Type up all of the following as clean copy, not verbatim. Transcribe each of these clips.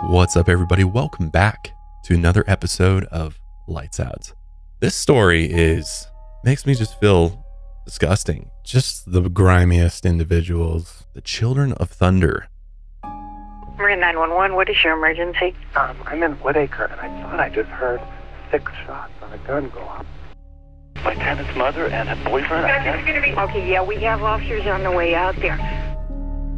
What's up, everybody? Welcome back to another episode of Lights Out. This story makes me just feel disgusting. Just the grimiest individuals. The Children of Thunder. Marine 911, what is your emergency? I'm in Woodacre, and I thought I just heard 6 shots on a gun go off. My tenant's mother and her boyfriend, I guess. Okay, yeah, we have officers on the way out there.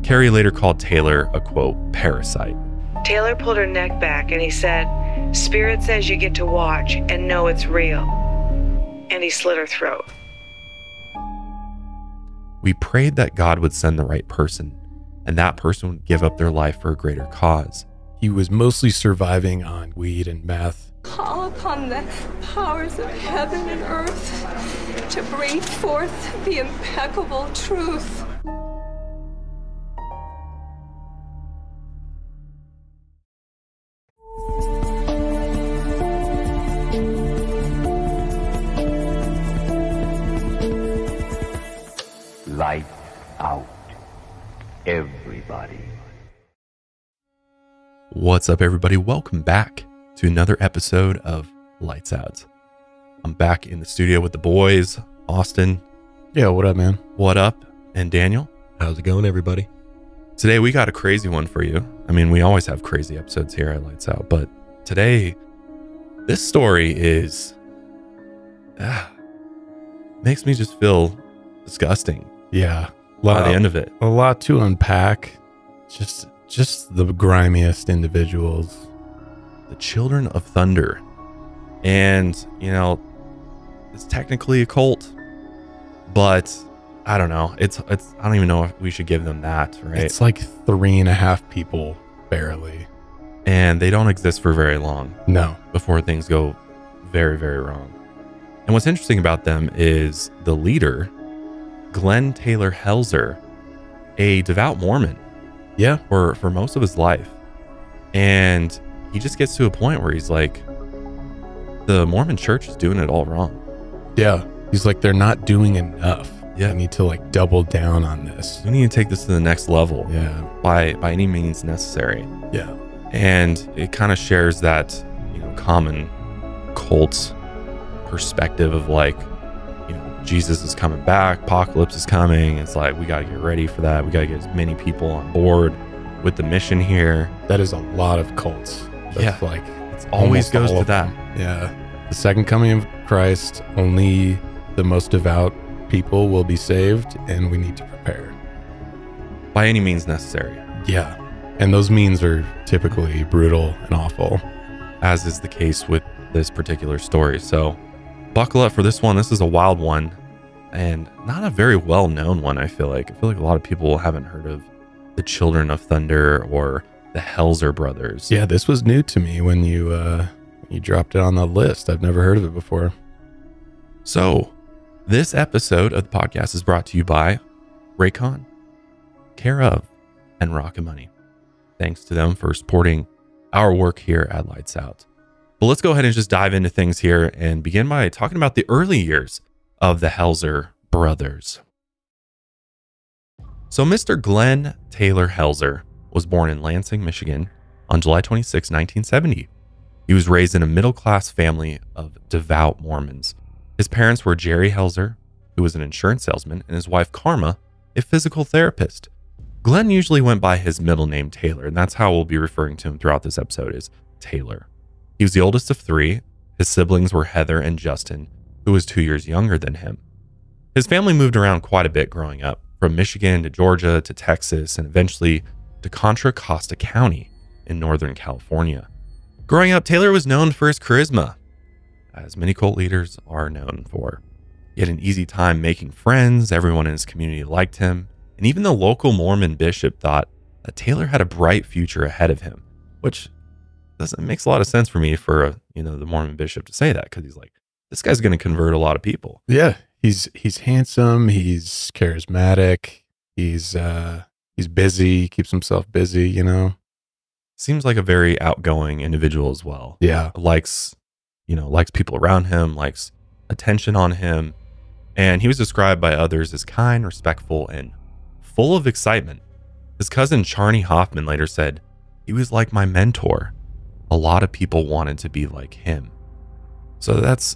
Carrie later called Taylor a, quote, parasite. Taylor pulled her neck back and he said, "Spirit says you get to watch and know it's real." And he slit her throat. We prayed that God would send the right person, and that person would give up their life for a greater cause. He was mostly surviving on weed and meth. Call upon the powers of heaven and earth to bring forth the impeccable truth. Lights out, everybody. What's up, everybody? Welcome back to another episode of Lights Out. I'm back in the studio with the boys, Austin. Yeah, what up, man? What up? And Daniel. How's it going, everybody? Today we got a crazy one for you. I mean, we always have crazy episodes here at Lights Out, but today this story makes me just feel disgusting. Yeah. By the end of it. A lot to unpack. Just the grimiest individuals. The Children of Thunder. And, you know, it's technically a cult, but I don't know. I don't even know if we should give them that, right? It's like 3.5 people, barely. And they don't exist for very long. No. Before things go very, very wrong. And what's interesting about them is the leader, Glenn Taylor Helzer, a devout Mormon. Yeah. For most of his life. And he just gets to a point where he's like, the Mormon church is doing it all wrong. Yeah. He's like, they're not doing enough. Yeah. I need to like double down on this. We need to take this to the next level. Yeah. By any means necessary. Yeah. And it kind of shares that, common cult perspective of like, Jesus is coming back, apocalypse is coming. It's like, we got to get ready for that. We got to get as many people on board with the mission here. That is a lot of cults. That's like, it always goes to that. Yeah. The second coming of Christ, only the most devout people will be saved, and we need to prepare. By any means necessary. Yeah. And those means are typically brutal and awful. As is the case with this particular story. So buckle up for this one. This is a wild one and not a very well-known one, I feel like. A lot of people haven't heard of the Children of Thunder or the Helzer brothers. Yeah, this was new to me when you dropped it on the list. I've never heard of it before. So this episode of the podcast is brought to you by Raycon, Care of, and Rocket Money. Thanks to them for supporting our work here at Lights Out. But let's go ahead and just dive into things here and begin by talking about the early years of the Helzer brothers. So Mr. Glenn Taylor Helzer was born in Lansing, Michigan on July 26, 1970. He was raised in a middle-class family of devout Mormons. His parents were Jerry Helzer, who was an insurance salesman, and his wife Karma, a physical therapist. Glenn usually went by his middle name Taylor, and that's how we'll be referring to him throughout this episode, is Taylor. He was the oldest of 3. His siblings were Heather and Justin, who was 2 years younger than him. His family moved around quite a bit growing up, from Michigan to Georgia to Texas, and eventually to Contra Costa County in Northern California. Growing up, Taylor was known for his charisma, as many cult leaders are known for. He had an easy time making friends, everyone in his community liked him, and even the local Mormon bishop thought that Taylor had a bright future ahead of him, which makes a lot of sense for me for the Mormon bishop to say that, because he's like, this guy's going to convert a lot of people. Yeah, he's handsome, he's charismatic, he's busy, keeps himself busy, Seems like a very outgoing individual as well. Yeah, likes people around him, likes attention on him, and he was described by others as kind, respectful, and full of excitement. His cousin Charney Hoffman later said, He was like my mentor. A lot of people wanted to be like him. So that's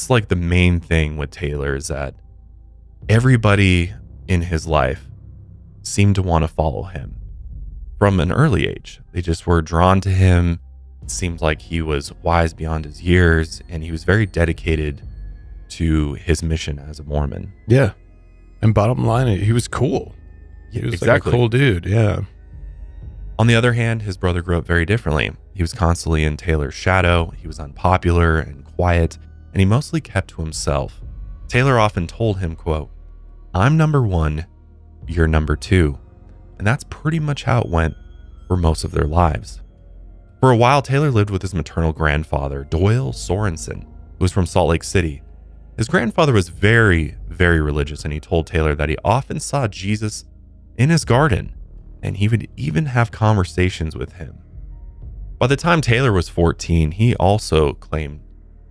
like the main thing with Taylor, is that everybody in his life seemed to want to follow him from an early age. They just were drawn to him. It seemed like he was wise beyond his years, and he was very dedicated to his mission as a Mormon. Yeah. And bottom line, he was cool. He was like a cool dude. Yeah. On the other hand, his brother grew up very differently. He was constantly in Taylor's shadow. He was unpopular and quiet, and he mostly kept to himself. Taylor often told him, quote, "I'm number one, you're number two." And that's pretty much how it went for most of their lives. For a while, Taylor lived with his maternal grandfather, Doyle Sorensen, who was from Salt Lake City. His grandfather was very, very religious, and he told Taylor that he often saw Jesus in his garden, and he would even have conversations with him. By the time Taylor was 14, he also claimed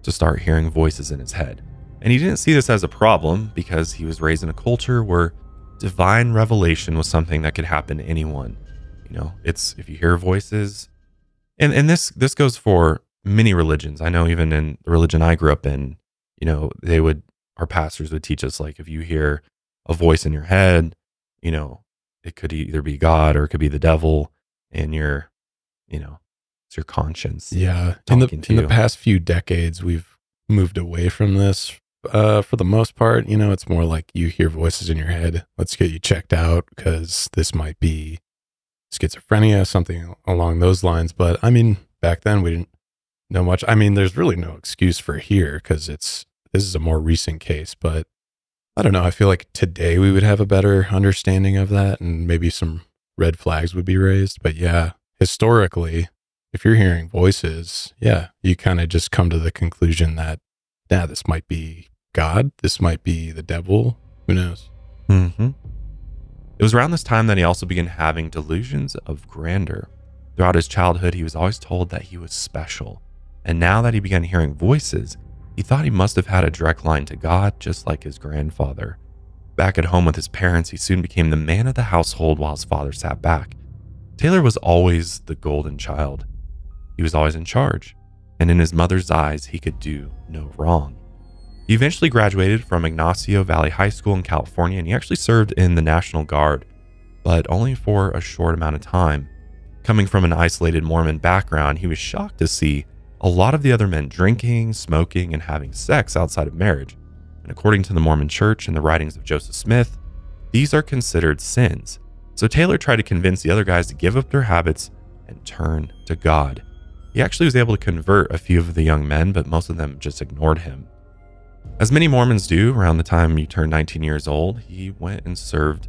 to start hearing voices in his head. And he didn't see this as a problem because he was raised in a culture where divine revelation was something that could happen to anyone. You know, it's if you hear voices, and this goes for many religions. I know even in the religion I grew up in, you know, our pastors would teach us, like, if you hear a voice in your head, you know, it could either be God or it could be the devil, and it's your conscience. Yeah. In the past few decades, we've moved away from this. For the most part, you know, it's more like you hear voices in your head. Let's get you checked out because this might be schizophrenia, something along those lines. But I mean, back then we didn't know much. I mean, there's really no excuse for here because this is a more recent case. But I don't know. I feel like today we would have a better understanding of that, and maybe some red flags would be raised. But yeah, historically, if you're hearing voices, yeah, you kind of just come to the conclusion that, yeah, this might be God, this might be the devil, who knows? Mm-hmm. It was around this time that he also began having delusions of grandeur. Throughout his childhood, he was always told that he was special. And now that he began hearing voices, he thought he must have had a direct line to God, just like his grandfather. Back at home with his parents, he soon became the man of the household while his father sat back. Taylor was always the golden child. He was always in charge, and in his mother's eyes, he could do no wrong. He eventually graduated from Ignacio Valley High School in California, and he actually served in the National Guard, but only for a short amount of time. Coming from an isolated Mormon background, he was shocked to see a lot of the other men drinking, smoking, and having sex outside of marriage. And according to the Mormon Church and the writings of Joseph Smith, these are considered sins. So Taylor tried to convince the other guys to give up their habits and turn to God. He actually was able to convert a few of the young men, but most of them just ignored him. As many Mormons do, around the time you turn 19 years old, he went and served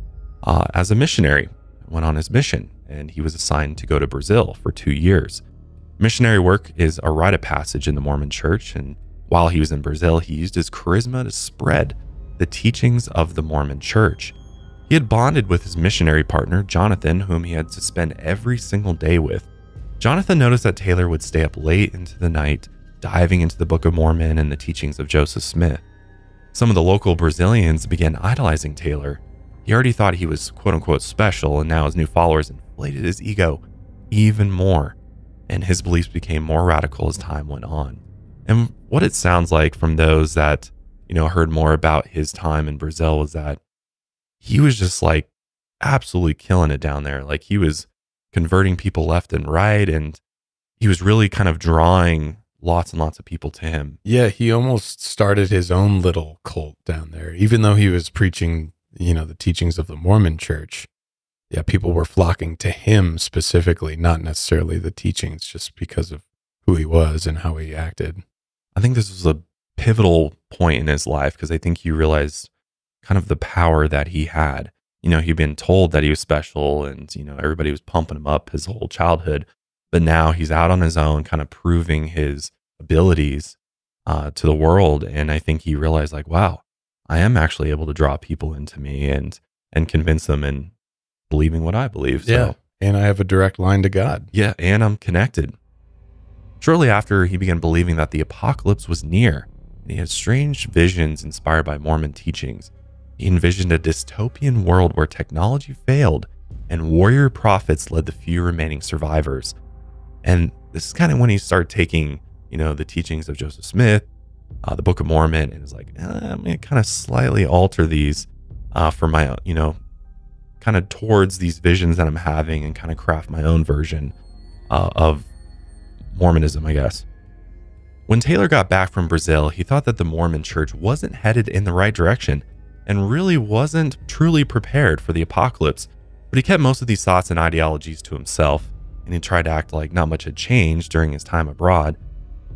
as a missionary, went on his mission, and he was assigned to go to Brazil for 2 years. Missionary work is a rite of passage in the Mormon Church, and while he was in Brazil, he used his charisma to spread the teachings of the Mormon Church. He had bonded with his missionary partner, Jonathan, whom he had to spend every single day with. Jonathan noticed that Taylor would stay up late into the night, diving into the Book of Mormon and the teachings of Joseph Smith. Some of the local Brazilians began idolizing Taylor. He already thought he was quote-unquote special, and now his new followers inflated his ego even more, and his beliefs became more radical as time went on. And what it sounds like from those that, heard more about his time in Brazil was that he was just like absolutely killing it down there. Like, he was converting people left and right, and he was really kind of drawing lots and lots of people to him. Yeah, he almost started his own little cult down there, even though he was preaching, the teachings of the Mormon Church. Yeah, people were flocking to him specifically, not necessarily the teachings, just because of who he was and how he acted. I think this was a pivotal point in his life because I think he realized kind of the power that he had. He'd been told that he was special, and, everybody was pumping him up his whole childhood. But now he's out on his own, kind of proving his abilities to the world. And I think he realized, like, wow, I am actually able to draw people into me and convince them and believing what I believe. So, yeah, and I have a direct line to God. Yeah, and I'm connected. Shortly after, he began believing that the apocalypse was near, and he had strange visions inspired by Mormon teachings. He envisioned a dystopian world where technology failed and warrior prophets led the few remaining survivors. And this is kind of when he started taking, the teachings of Joseph Smith, the Book of Mormon, and is like, I'm going to kind of slightly alter these for my, kind of towards these visions that I'm having, and kind of craft my own version of Mormonism, I guess. When Taylor got back from Brazil, he thought that the Mormon church wasn't headed in the right direction and really wasn't truly prepared for the apocalypse. But he kept most of these thoughts and ideologies to himself, and he tried to act like not much had changed during his time abroad.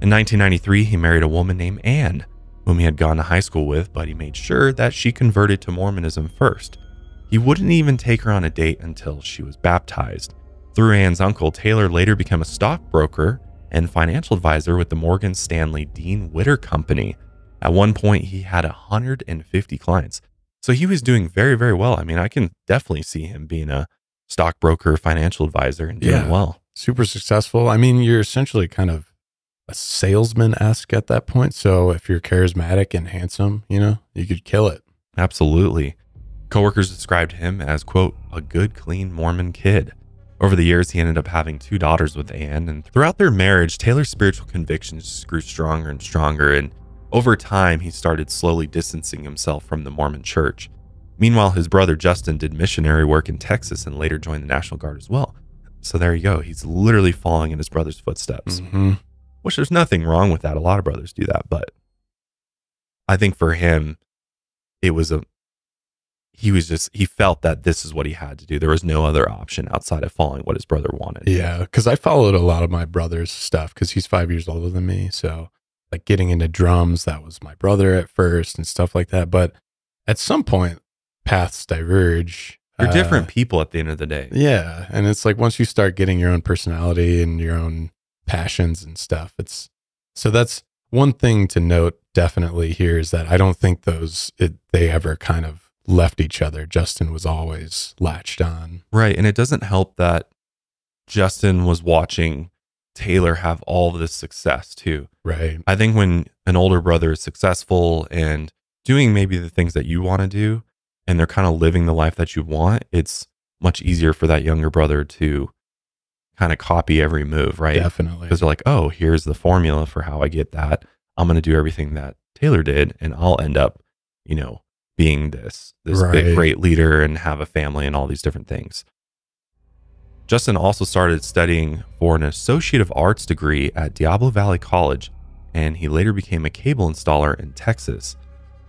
In 1993, he married a woman named Anne, whom he had gone to high school with, but he made sure that she converted to Mormonism first. He wouldn't even take her on a date until she was baptized. Through Anne's uncle, Taylor later became a stockbroker and financial advisor with the Morgan Stanley Dean Witter Company. At one point, he had 150 clients. So he was doing very, very well. I mean, I can definitely see him being a stockbroker, financial advisor, and doing well. Super successful. I mean, you're essentially kind of a salesman-esque at that point. So if you're charismatic and handsome, you could kill it. Absolutely. Coworkers described him as, quote, a good, clean Mormon kid. Over the years, he ended up having 2 daughters with Anne, and throughout their marriage, Taylor's spiritual convictions grew stronger and stronger, and over time, he started slowly distancing himself from the Mormon church. Meanwhile, his brother Justin did missionary work in Texas and later joined the National Guard as well. So there you go. He's literally following in his brother's footsteps, which there's nothing wrong with that. A lot of brothers do that, but I think for him, he felt that this is what he had to do. There was no other option outside of following what his brother wanted. Yeah, because I followed a lot of my brother's stuff because he's 5 years older than me. So like getting into drums, that was my brother at first and stuff like that. But at some point, paths diverge. You're different people at the end of the day. Yeah. And it's like once you start getting your own personality and your own passions and stuff, so that's one thing to note definitely here is that I don't think they ever kind of left each other. Justin was always latched on. Right. And it doesn't help that Justin was watching Taylor have all of this success too. Right. I think when an older brother is successful and doing maybe the things that you want to do, and they're kind of living the life that you want, it's much easier for that younger brother to kind of copy every move, right? Definitely. Because they're like, oh, here's the formula for how I get that. I'm going to do everything that Taylor did, and I'll end up, being this right. big, great leader and have a family and all these different things. Justin also started studying for an Associate of Arts degree at Diablo Valley College, and he later became a cable installer in Texas.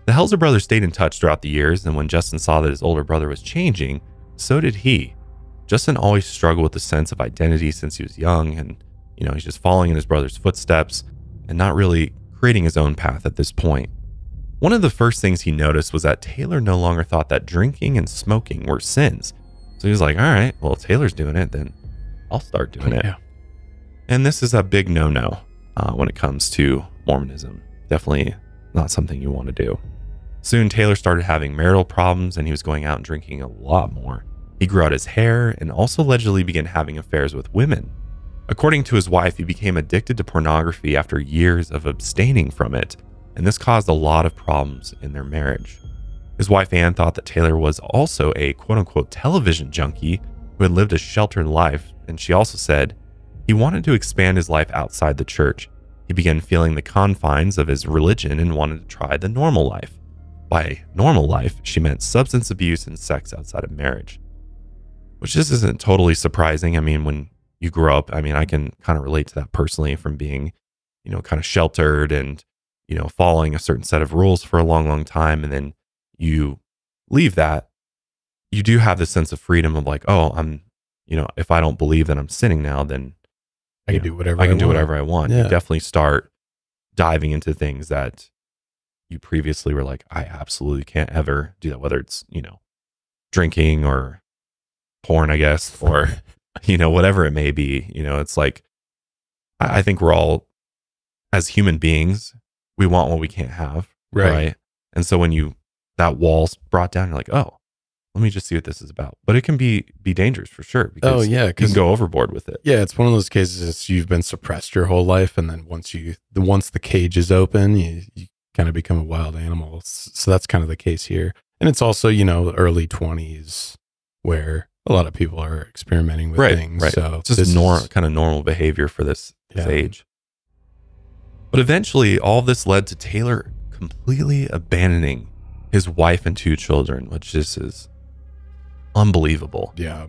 The Helzer brothers stayed in touch throughout the years, and when Justin saw that his older brother was changing, so did he. Justin always struggled with the sense of identity since he was young, and he's just following in his brother's footsteps and not really creating his own path at this point. One of the first things he noticed was that Taylor no longer thought that drinking and smoking were sins. So he was like, all right, well, if Taylor's doing it, then I'll start doing it. Yeah. And this is a big no-no when it comes to Mormonism. Definitely not something you want to do. Soon, Taylor started having marital problems, and he was going out and drinking a lot more. He grew out his hair and also allegedly began having affairs with women. According to his wife, he became addicted to pornography after years of abstaining from it, and this caused a lot of problems in their marriage. His wife Anne thought that Taylor was also a quote-unquote television junkie who had lived a sheltered life, and she also said he wanted to expand his life outside the church. He began feeling the confines of his religion and wanted to try the normal life. By normal life, she meant substance abuse and sex outside of marriage. Which this isn't totally surprising. I mean, when you grow up, I can kind of relate to that personally from being, kind of sheltered and, following a certain set of rules for a long, long time. And then you leave that, you do have this sense of freedom of like, oh, I'm, if I don't believe that I'm sinning now, then I can do whatever I want. Yeah. You definitely start diving into things that you previously were like, I absolutely can't ever do that, whether it's, drinking or porn, I guess, or, whatever it may be. It's like, I think we're all, as human beings, we want what we can't have. Right. And so when that wall's brought down, you're like, oh, let me just see what this is about. But it can be dangerous for sure. Because you can go overboard with it. Yeah. It's one of those cases you've been suppressed your whole life. And then once the cage is open, you kind of become a wild animal. So that's kind of the case here. And it's also, early 20s where a lot of people are experimenting with things. Right. So it's just kind of normal behavior for this age. But eventually, all of this led to Taylor completely abandoning his wife and 2 children, which just is unbelievable. Yeah.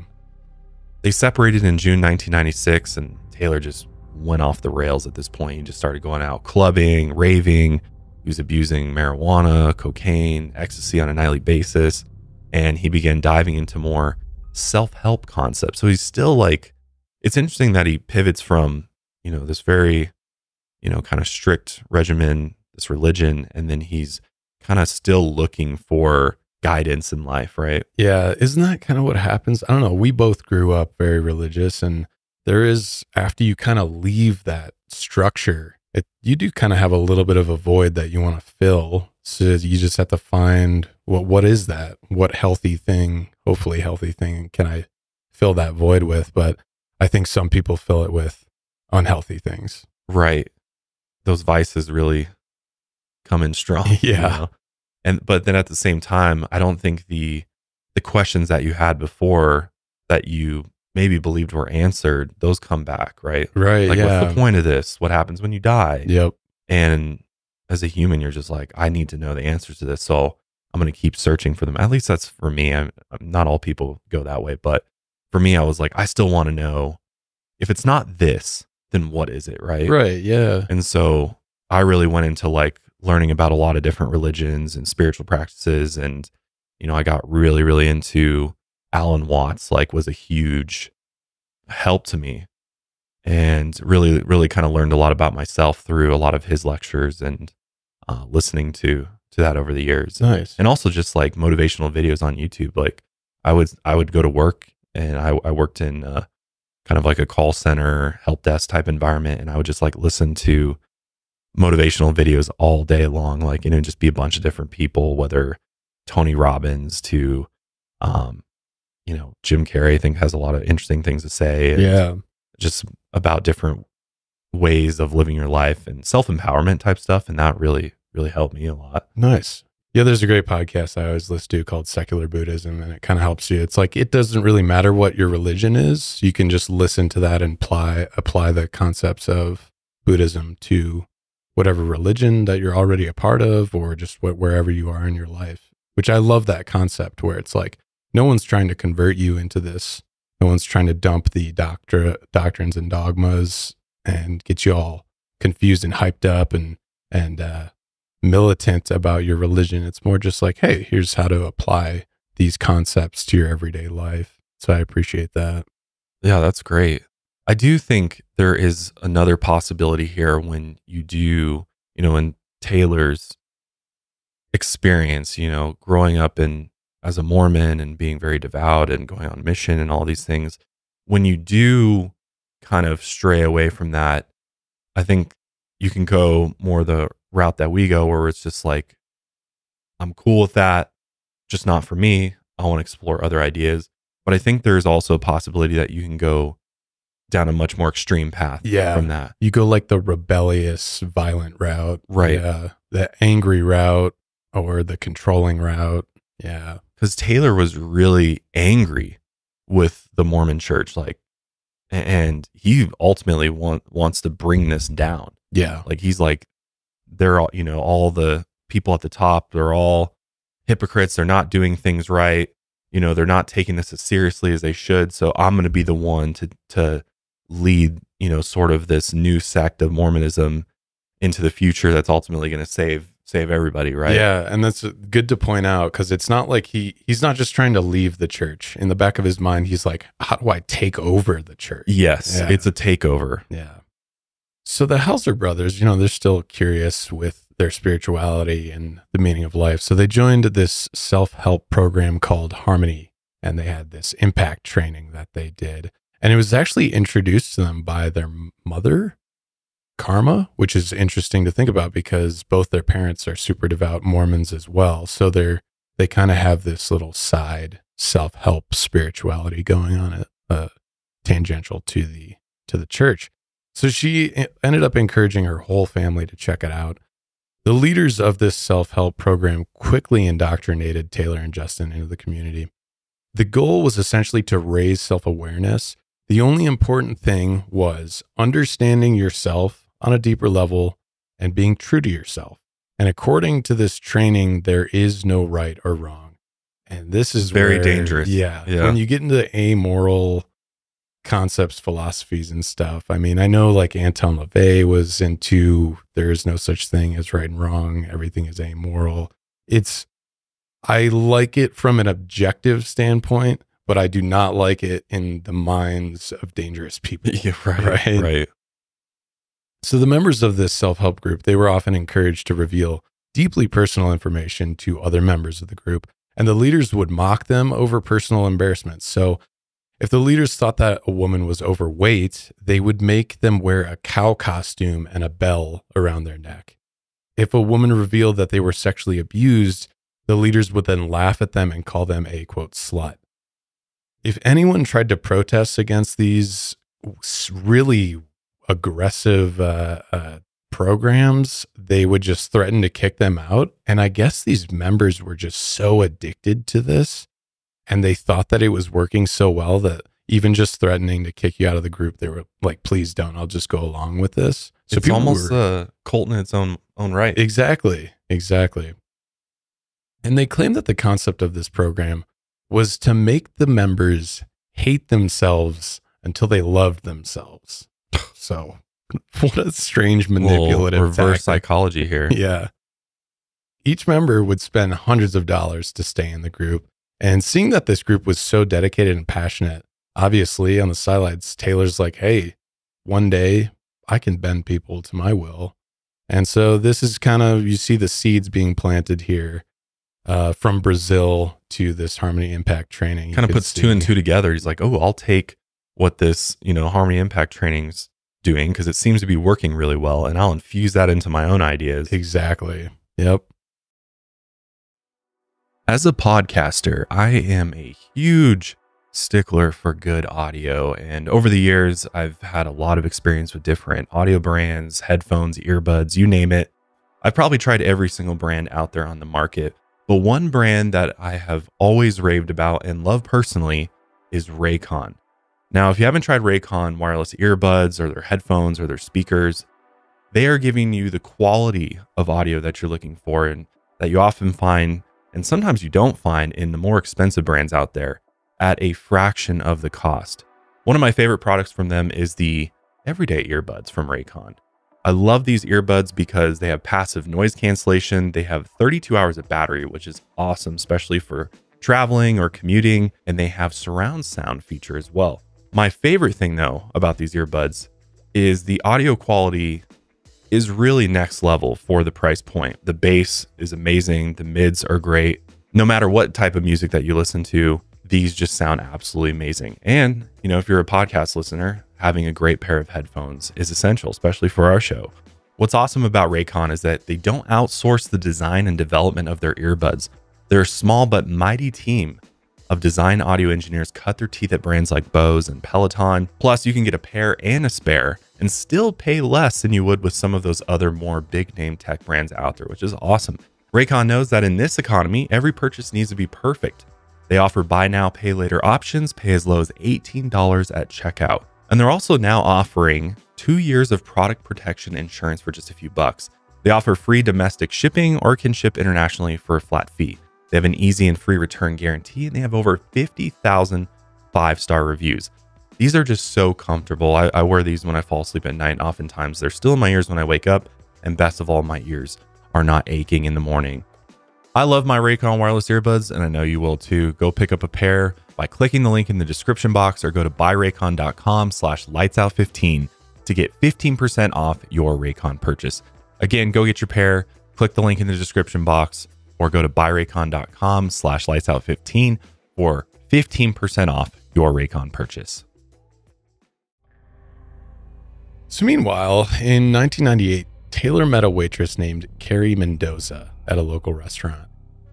They separated in June 1996, and Taylor just went off the rails at this point. He just started going out clubbing, raving. He was abusing marijuana, cocaine, ecstasy on a nightly basis, and he began diving into more self-help concepts. So he's still like, it's interesting that he pivots from, this very, kind of strict regimen, this religion, and then he's kind of still looking for guidance in life, right? Yeah. Isn't that kind of what happens? I don't know. We both grew up very religious, and there is, after you kind of leave that structure, you do kind of have a little bit of a void that you want to fill. So you just have to find what is that? What healthy thing, hopefully healthy thing, can I fill that void with? But I think some people fill it with unhealthy things. Right. Those vices really come in strong. Yeah. But then at the same time, I don't think the questions that you had before that you maybe believed were answered, those come back, right? Right. Like, what's the point of this? What happens when you die? Yep. And as a human, you're just like, I need to know the answers to this. So I'm going to keep searching for them. At least that's for me. Not all people go that way. But for me, I was like, I still want to know, if it's not this, then what is it, right? Right. Yeah. And so I really went into like learning about a lot of different religions and spiritual practices. And, I got really, really into Alan Watts, like, was a huge help to me, and really, really kind of learned a lot about myself through a lot of his lectures and listening to that over the years. Nice. And also just like motivational videos on YouTube. Like I would go to work, and I worked in kind of like a call center help desk type environment, and I would just like listen to motivational videos all day long, like, just be a bunch of different people, whether Tony Robbins to Jim Carrey, I think, has a lot of interesting things to say. And just about different ways of living your life and self-empowerment type stuff. And that really, really helped me a lot. Nice. Yeah, there's a great podcast I always listen to called Secular Buddhism, and it kind of helps you. It's like, it doesn't really matter what your religion is. You can just listen to that and apply the concepts of Buddhism to whatever religion that you're already a part of, or just wherever you are in your life, which I love that concept, where it's like, no one's trying to convert you into this. No one's trying to dump the doctrines and dogmas and get you all confused and hyped up and militant about your religion. It's more just like, hey, here's how to apply these concepts to your everyday life. So I appreciate that. Yeah, that's great. I do think there is another possibility here when you do, in Taylor's experience, growing up as a Mormon and being very devout and going on mission and all these things, when you do kind of stray away from that, I think you can go more the route that we go, where it's just like, I'm cool with that, just not for me. I want to explore other ideas. But I think there's also a possibility that you can go down a much more extreme path from that. You go like the rebellious, violent route. Right. Yeah. The angry route or the controlling route. Yeah. Because Taylor was really angry with the Mormon church, like, and he ultimately wants to bring this down. Yeah. Like, he's like, they're all, all the people at the top, they're all hypocrites. They're not doing things right. They're not taking this as seriously as they should. So I'm going to be the one to lead, sort of this new sect of Mormonism into the future that's ultimately going to save everybody, right? Yeah, and that's good to point out, because it's not like he's not just trying to leave the church. In the back of his mind, he's like, how do I take over the church? Yes, it's a takeover. Yeah. So the Helzer brothers, they're still curious with their spirituality and the meaning of life. So they joined this self-help program called Harmony, and they had this impact training that they did. And it was actually introduced to them by their mother, Karma, which is interesting to think about because both their parents are super devout Mormons as well. So they kind of have this little side self-help spirituality going on, tangential to the church. So she ended up encouraging her whole family to check it out. The leaders of this self-help program quickly indoctrinated Taylor and Justin into the community. The goal was essentially to raise self-awareness. The only important thing was understanding yourself on a deeper level and being true to yourself. And according to this training, there is no right or wrong. And this is very dangerous. Yeah. When you get into the amoral concepts, philosophies, and stuff. I mean, I know like Anton LaVey was into there is no such thing as right and wrong. Everything is amoral. I like it from an objective standpoint, but I do not like it in the minds of dangerous people. Yeah, right. So the members of this self-help group, they were often encouraged to reveal deeply personal information to other members of the group, and the leaders would mock them over personal embarrassments. So if the leaders thought that a woman was overweight, they would make them wear a cow costume and a bell around their neck. If a woman revealed that they were sexually abused, the leaders would then laugh at them and call them a, quote, slut. If anyone tried to protest against these really aggressive programs, they would just threaten to kick them out. And I guess these members were just so addicted to this, and they thought that it was working so well that even just threatening to kick you out of the group, they were like, please don't, I'll just go along with this. So it's almost a cult in its own right. Exactly. And they claim that the concept of this program was to make the members hate themselves until they loved themselves. So what a strange manipulative reverse psychology here. Yeah. Each member would spend hundreds of dollars to stay in the group. And seeing that this group was so dedicated and passionate, obviously on the sidelines, Taylor's like, hey, one day I can bend people to my will. And so this is kind of, you see the seeds being planted here. From Brazil to this Harmony Impact training. Kind of puts two and two together. He's like, oh, I'll take what this, Harmony Impact training's doing because it seems to be working really well, and I'll infuse that into my own ideas. Exactly. Yep. As a podcaster, I am a huge stickler for good audio, and over the years, I've had a lot of experience with different audio brands, headphones, earbuds, you name it. I've probably tried every single brand out there on the market. But one brand that I have always raved about and love personally is Raycon. Now, if you haven't tried Raycon wireless earbuds or their headphones or their speakers, they are giving you the quality of audio that you're looking for and that you often find, and sometimes you don't find, in the more expensive brands out there at a fraction of the cost. One of my favorite products from them is the everyday earbuds from Raycon. I love these earbuds because they have passive noise cancellation. They have 32 hours of battery, which is awesome, especially for traveling or commuting. And they have surround sound feature as well. My favorite thing though about these earbuds is the audio quality is really next level for the price point. The bass is amazing. The mids are great. No matter what type of music that you listen to, these just sound absolutely amazing. And, if you're a podcast listener, having a great pair of headphones is essential, especially for our show. What's awesome about Raycon is that they don't outsource the design and development of their earbuds. They're a small but mighty team of design audio engineers cut their teeth at brands like Bose and Peloton. Plus, you can get a pair and a spare and still pay less than you would with some of those other more big name tech brands out there, which is awesome. Raycon knows that in this economy, every purchase needs to be perfect. They offer buy now, pay later options, pay as low as $18 at checkout. And they're also now offering 2 years of product protection insurance for just a few bucks. They offer free domestic shipping or can ship internationally for a flat fee. They have an easy and free return guarantee, and they have over 50,000 5-star reviews. These are just so comfortable. I wear these when I fall asleep at night. Oftentimes they're still in my ears when I wake up, and best of all, my ears are not aching in the morning. I love my Raycon wireless earbuds, and I know you will too. Go pick up a pair by clicking the link in the description box or go to buyraycon.com/lightsout15 to get 15% off your Raycon purchase. Again, go get your pair, click the link in the description box, or go to buyraycon.com/lightsout15 for 15% off your Raycon purchase. So meanwhile, in 1998, Taylor met a waitress named Carrie Mendoza at a local restaurant.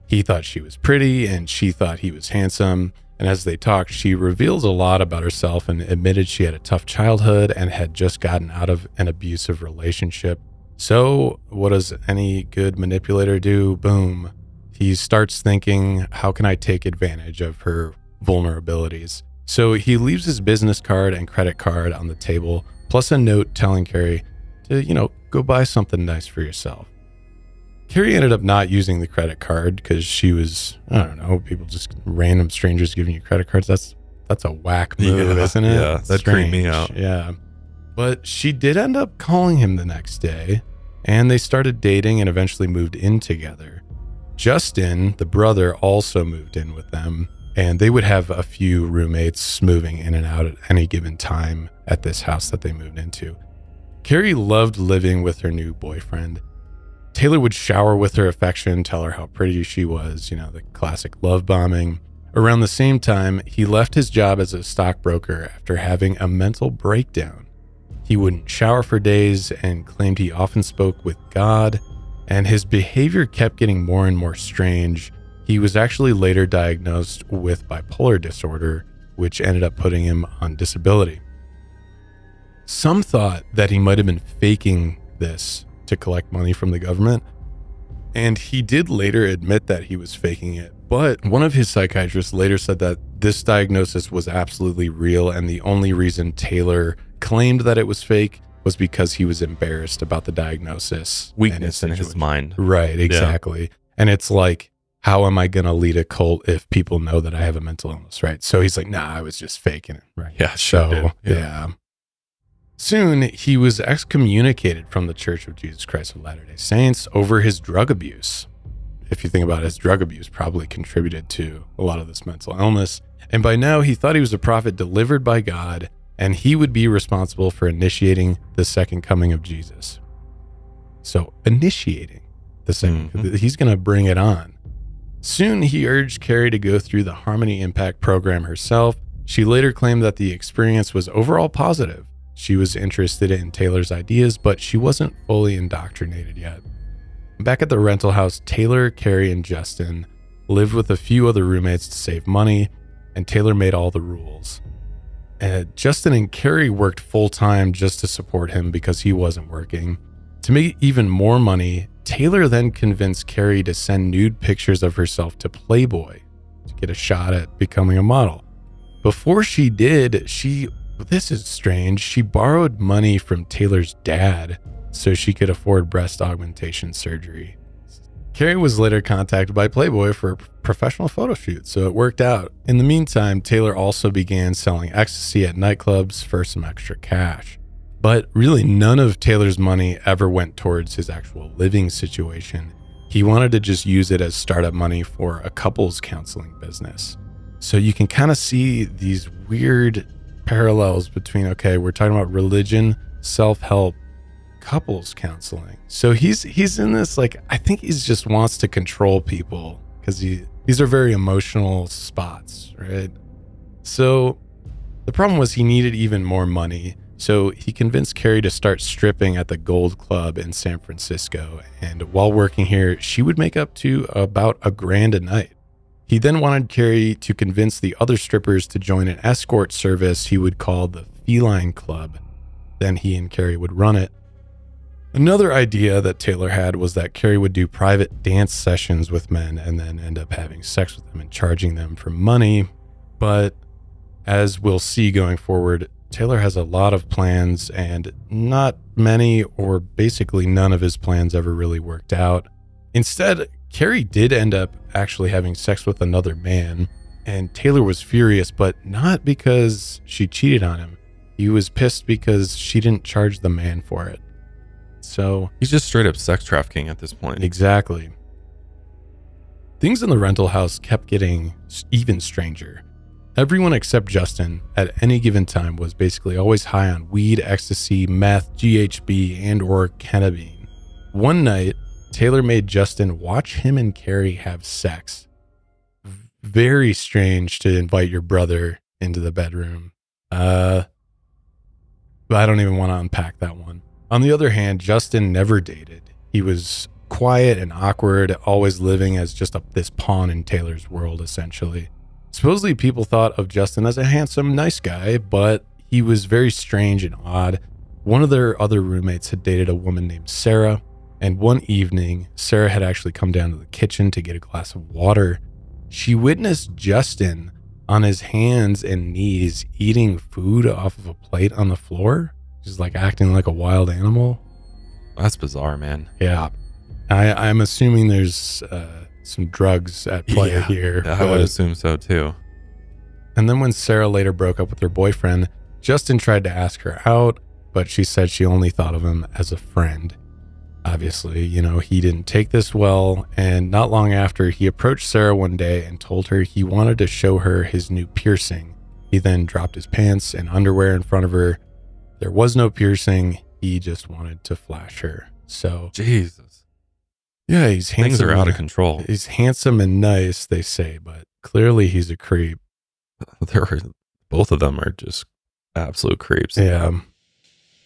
He thought she was pretty and she thought he was handsome. And as they talked, she reveals a lot about herself and admitted she had a tough childhood and had just gotten out of an abusive relationship. So what does any good manipulator do? Boom. He starts thinking, how can I take advantage of her vulnerabilities. So he leaves his business card and credit card on the table, plus a note telling Carrie to, go buy something nice for yourself. Carrie ended up not using the credit card because she was, people just random strangers giving you credit cards. That's a whack move, isn't it? Yeah, that creeped me out. Yeah. But she did end up calling him the next day, and they started dating and eventually moved in together. Justin, the brother, also moved in with them, and they would have a few roommates moving in and out at any given time at this house that they moved into. Carrie loved living with her new boyfriend. Taylor would shower with her affection, tell her how pretty she was, the classic love bombing. Around the same time, he left his job as a stockbroker after having a mental breakdown. He wouldn't shower for days and claimed he often spoke with God, and his behavior kept getting more and more strange. He was actually later diagnosed with bipolar disorder, which ended up putting him on disability. Some thought that he might have been faking this to collect money from the government, and he did later admit that he was faking it. But one of his psychiatrists later said that this diagnosis was absolutely real, and the only reason Taylor claimed that it was fake was because he was embarrassed about the diagnosis. Weakness in his mind. Right, exactly. Yeah. And it's like, how am I going to lead a cult if people know that I have a mental illness, right? So he's like, nah, I was just faking it. Right. Yeah, sure. So, yeah. Soon, he was excommunicated from the Church of Jesus Christ of Latter-day Saints over his drug abuse. If you think about it, his drug abuse probably contributed to a lot of this mental illness. And by now, he thought he was a prophet delivered by God, and he would be responsible for initiating the second coming of Jesus. So, initiating the second, he's going to bring it on. Soon, he urged Carrie to go through the Harmony Impact program herself. She later claimed that the experience was overall positive. She was interested in Taylor's ideas, but she wasn't fully indoctrinated yet. Back at the rental house, Taylor, Carrie, and Justin lived with a few other roommates to save money, and Taylor made all the rules. Justin and Carrie worked full-time just to support him because he wasn't working. To make even more money, Taylor then convinced Carrie to send nude pictures of herself to Playboy to get a shot at becoming a model. Before she did, this is strange, she borrowed money from Taylor's dad so she could afford breast augmentation surgery. Carrie was later contacted by Playboy for a professional photo shoot, so it worked out. In the meantime, Taylor also began selling ecstasy at nightclubs for some extra cash. But really, none of Taylor's money ever went towards his actual living situation. He wanted to just use it as startup money for a couples counseling business. So you can kind of see these weird parallels between, okay, we're talking about religion, self-help, couples counseling. So he's in this, like, I think he just wants to control people because these are very emotional spots, right? So the problem was he needed even more money. So he convinced Carrie to start stripping at the Gold Club in San Francisco. And while working here, she would make up to about $1,000 a night. He then wanted Carrie to convince the other strippers to join an escort service he would call the Feline Club. Then he and Carrie would run it. Another idea that Taylor had was that Carrie would do private dance sessions with men and then end up having sex with them and charging them for money. But as we'll see going forward, Taylor has a lot of plans, and not many or basically none of his plans ever really worked out. Instead, Carrie did end up actually having sex with another man, and Taylor was furious, but not because she cheated on him. He was pissed because she didn't charge the man for it. So he's just straight up sex trafficking at this point. Exactly. Things in the rental house kept getting even stranger. Everyone except Justin at any given time was basically always high on weed, ecstasy, meth, GHB, and or ketamine. One night, Taylor made Justin watch him and Carrie have sex. Very strange to invite your brother into the bedroom. But I don't even want to unpack that one. On the other hand, Justin never dated. He was quiet and awkward, always living as just this pawn in Taylor's world, essentially. Supposedly, people thought of Justin as a handsome, nice guy, but he was very strange and odd. One of their other roommates had dated a woman named Sarah, and one evening, Sarah had actually come down to the kitchen to get a glass of water. She witnessed Justin on his hands and knees eating food off of a plate on the floor, just like acting like a wild animal. That's bizarre, man. Yeah. I'm assuming there's some drugs at play here. I would assume so too. And then when Sarah later broke up with her boyfriend, Justin tried to ask her out, but she said she only thought of him as a friend. Obviously, he didn't take this well, and not long after, he approached Sarah one day and told her he wanted to show her his new piercing. He then dropped his pants and underwear in front of her. There was no piercing. He just wanted to flash her. So, Jesus. Yeah, he's handsome. Things are out of control. He's handsome and nice, they say, but clearly he's a creep. Both of them are just absolute creeps. Yeah.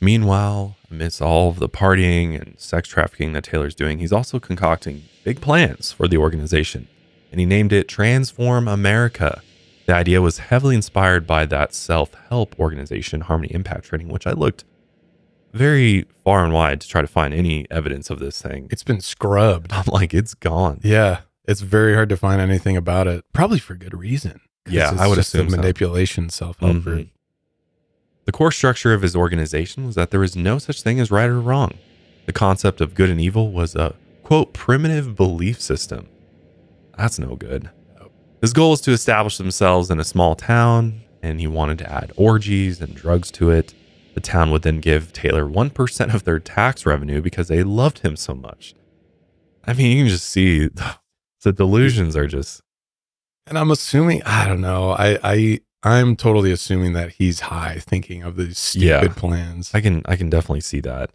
Meanwhile, amidst all of the partying and sex trafficking that Taylor's doing, he's also concocting big plans for the organization, and he named it Transform America. The idea was heavily inspired by that self-help organization, Harmony Impact Training, which I looked very far and wide to try to find any evidence of this thing. It's been scrubbed. I'm like, it's gone. Yeah, it's very hard to find anything about it, probably for good reason. Yeah, I would assume so. Manipulation, self-help. Mm-hmm. The core structure of his organization was that there was no such thing as right or wrong. The concept of good and evil was a, quote, primitive belief system. That's no good. His goal was to establish themselves in a small town, and he wanted to add orgies and drugs to it. The town would then give Taylor 1% of their tax revenue because they loved him so much. I mean, you can just see the delusions are just... And I'm assuming, I don't know, I'm totally assuming that he's high thinking of these stupid plans. I can definitely see that.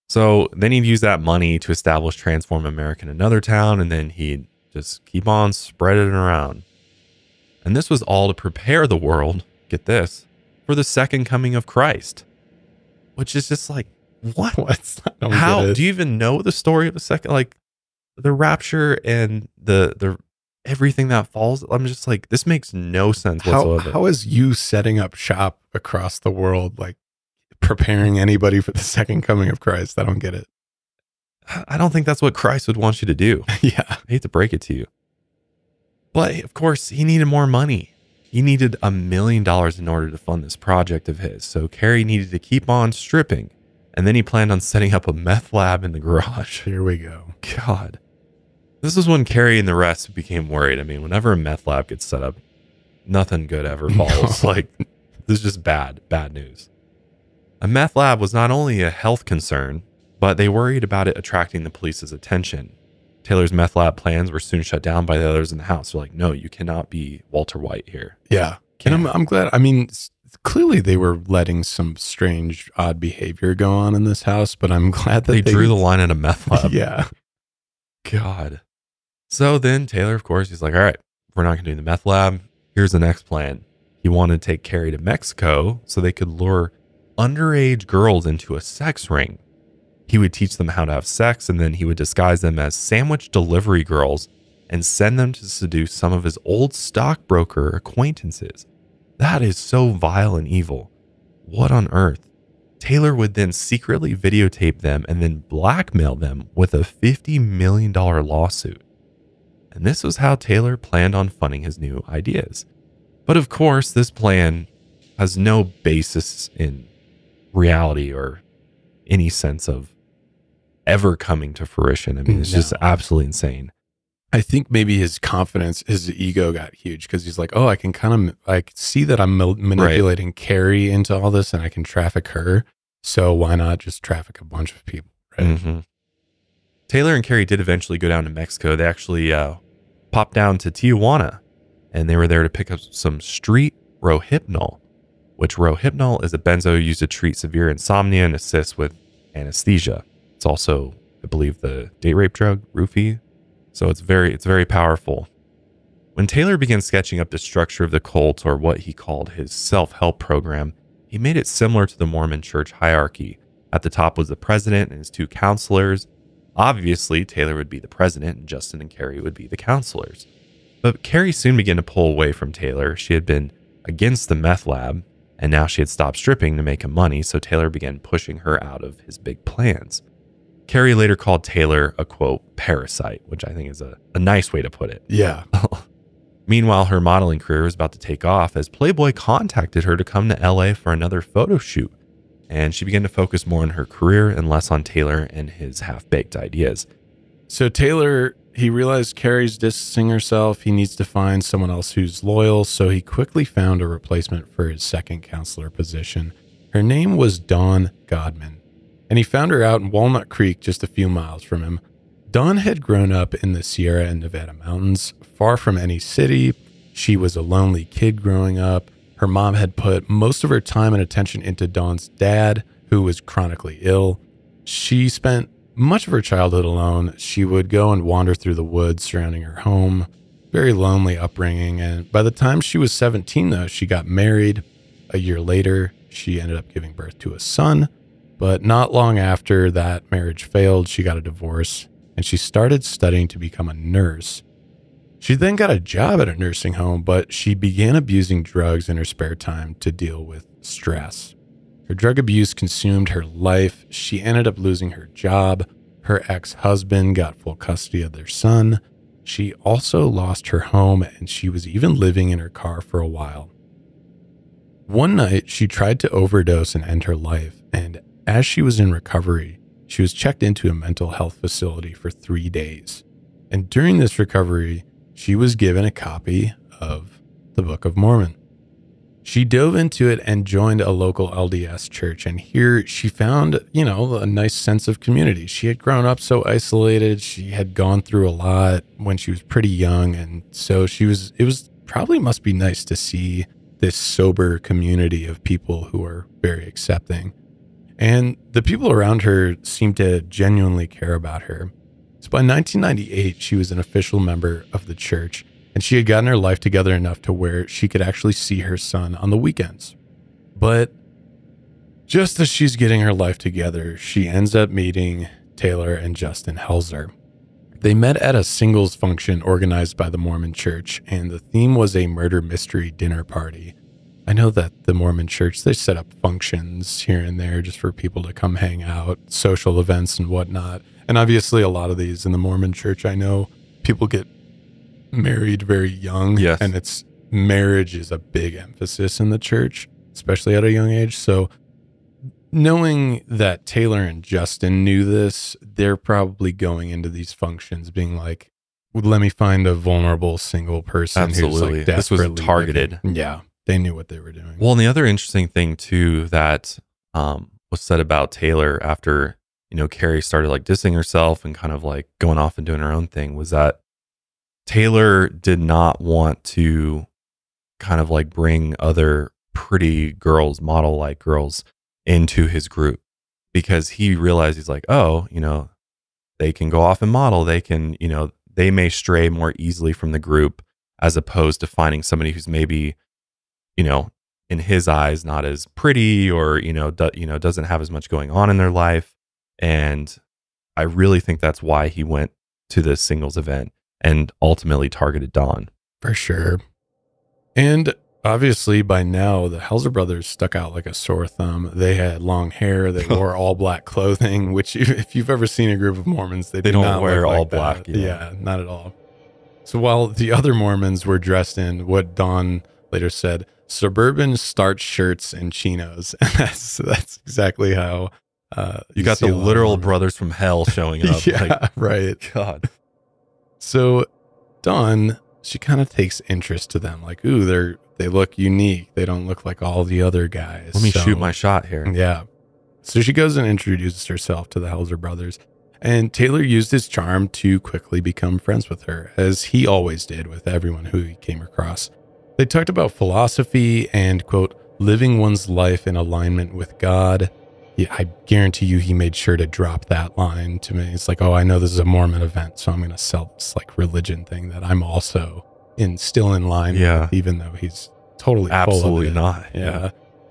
So then he'd use that money to establish Transform America in another town, and then he'd just keep on spreading it around. And this was all to prepare the world, get this, for the second coming of Christ. Which is just like, what? How? Do you even know the story of the second, like the rapture and the everything that falls? I'm just like, this makes no sense whatsoever. How is you setting up shop across the world, like preparing anybody for the second coming of Christ? I don't get it. I don't think that's what Christ would want you to do. Yeah. I hate to break it to you. But of course, he needed more money. He needed $1 million in order to fund this project of his. So Carrie needed to keep on stripping. And then he planned on setting up a meth lab in the garage. Here we go. God. This is when Carrie and the rest became worried. I mean, whenever a meth lab gets set up, nothing good ever falls. No. Like, this is just bad news. A meth lab was not only a health concern, but they worried about it attracting the police's attention. Taylor's meth lab plans were soon shut down by the others in the house. They're like, no, you cannot be Walter White here. Yeah. And I'm glad. I mean, clearly they were letting some strange, odd behavior go on in this house, but I'm glad that they drew the line at a meth lab. Yeah. God. So then Taylor, of course, he's like, all right, we're not going to do the meth lab. Here's the next plan. He wanted to take Carrie to Mexico so they could lure underage girls into a sex ring. He would teach them how to have sex, and then he would disguise them as sandwich delivery girls and send them to seduce some of his old stockbroker acquaintances. That is so vile and evil. What on earth? Taylor would then secretly videotape them and then blackmail them with a $50 million lawsuit. And this was how Taylor planned on funding his new ideas. But of course, this plan has no basis in reality or any sense of ever coming to fruition. I mean, it's just absolutely insane. I think maybe his confidence, his ego got huge because he's like, oh, I can kind of like see that I'm manipulating Carrie into all this and I can traffic her. So why not just traffic a bunch of people? Right? Mm-hmm. Taylor and Carrie did eventually go down to Mexico. They actually popped down to Tijuana, and they were there to pick up some street Rohypnol, which Rohypnol is a benzo used to treat severe insomnia and assist with anesthesia. It's also, I believe, the date rape drug, roofie. So it's very powerful. When Taylor began sketching up the structure of the cult, or what he called his self-help program, he made it similar to the Mormon church hierarchy. At the top was the president and his two counselors. Obviously, Taylor would be the president and Justin and Carrie would be the counselors. But Carrie soon began to pull away from Taylor. She had been against the meth lab, and now she had stopped stripping to make him money, so Taylor began pushing her out of his big plans. Carrie later called Taylor a, quote, parasite, which I think is a nice way to put it. Yeah. Meanwhile, her modeling career was about to take off as Playboy contacted her to come to LA for another photo shoot. And she began to focus more on her career and less on Taylor and his half-baked ideas. So Taylor, he realized Carrie's distancing herself. He needs to find someone else who's loyal. So he quickly found a replacement for his second counselor position. Her name was Dawn Godman. And he found her out in Walnut Creek, just a few miles from him. Dawn had grown up in the Sierra and Nevada mountains, far from any city. She was a lonely kid growing up. Her mom had put most of her time and attention into Dawn's dad, who was chronically ill. She spent much of her childhood alone. She would go and wander through the woods surrounding her home. Very lonely upbringing. And by the time she was 17, though, she got married. A year later, she ended up giving birth to a son. But not long after that marriage failed, she got a divorce. And she started studying to become a nurse. She then got a job at a nursing home, but she began abusing drugs in her spare time to deal with stress. Her drug abuse consumed her life. She ended up losing her job. Her ex-husband got full custody of their son. She also lost her home, and she was even living in her car for a while. One night, she tried to overdose and end her life, and as she was in recovery, she was checked into a mental health facility for 3 days. And during this recovery, she was given a copy of the Book of Mormon. She dove into it and joined a local LDS church. And here she found, a nice sense of community. She had grown up so isolated. She had gone through a lot when she was pretty young. And so must be nice to see this sober community of people who are very accepting. And the people around her seemed to genuinely care about her. So by 1998, she was an official member of the church, and she had gotten her life together enough to where she could actually see her son on the weekends. But just as she's getting her life together, she ends up meeting Taylor and Justin Helzer. They met at a singles function organized by the Mormon Church, and the theme was a murder mystery dinner party. I know that the Mormon Church, they set up functions here and there just for people to come hang out, social events and whatnot. And obviously a lot of these in the Mormon Church, I know people get married very young. Yes. And marriage is a big emphasis in the church, especially at a young age. So knowing that Taylor and Justin knew this, they're probably going into these functions being like, let me find a vulnerable single person. Absolutely. Who's like this was desperately targeted. looking. Yeah. They knew what they were doing. Well, and the other interesting thing too that was said about Taylor after, Carrie started like dissing herself and kind of like going off and doing her own thing was that Taylor did not want to kind of like bring other pretty girls, model-like girls into his group because he realized he's like, oh, they can go off and model. They can, they may stray more easily from the group as opposed to finding somebody who's maybe in his eyes, not as pretty or, doesn't have as much going on in their life. And I really think that's why he went to this singles event and ultimately targeted Dawn. For sure. And obviously by now, the Helzer brothers stuck out like a sore thumb. They had long hair. They wore all black clothing, which if you've ever seen a group of Mormons, they don't not wear all like black. Yeah, not at all. So while the other Mormons were dressed in what Dawn later said, suburban starch shirts and chinos. And that's exactly how you got the literal brothers from hell showing up. Yeah, right. God. So Dawn, she kind of takes interest to them. Like, ooh, they look unique. They don't look like all the other guys. Let me shoot my shot here. Yeah. So she goes and introduces herself to the Helzer brothers. And Taylor used his charm to quickly become friends with her, as he always did with everyone who he came across. They talked about philosophy and, quote, living one's life in alignment with God. Yeah, I guarantee you he made sure to drop that line to me. It's like, oh, I know this is a Mormon event, so I'm going to sell this like religion thing that I'm also still in line with, even though he's totally absolutely full of it. not. Yeah.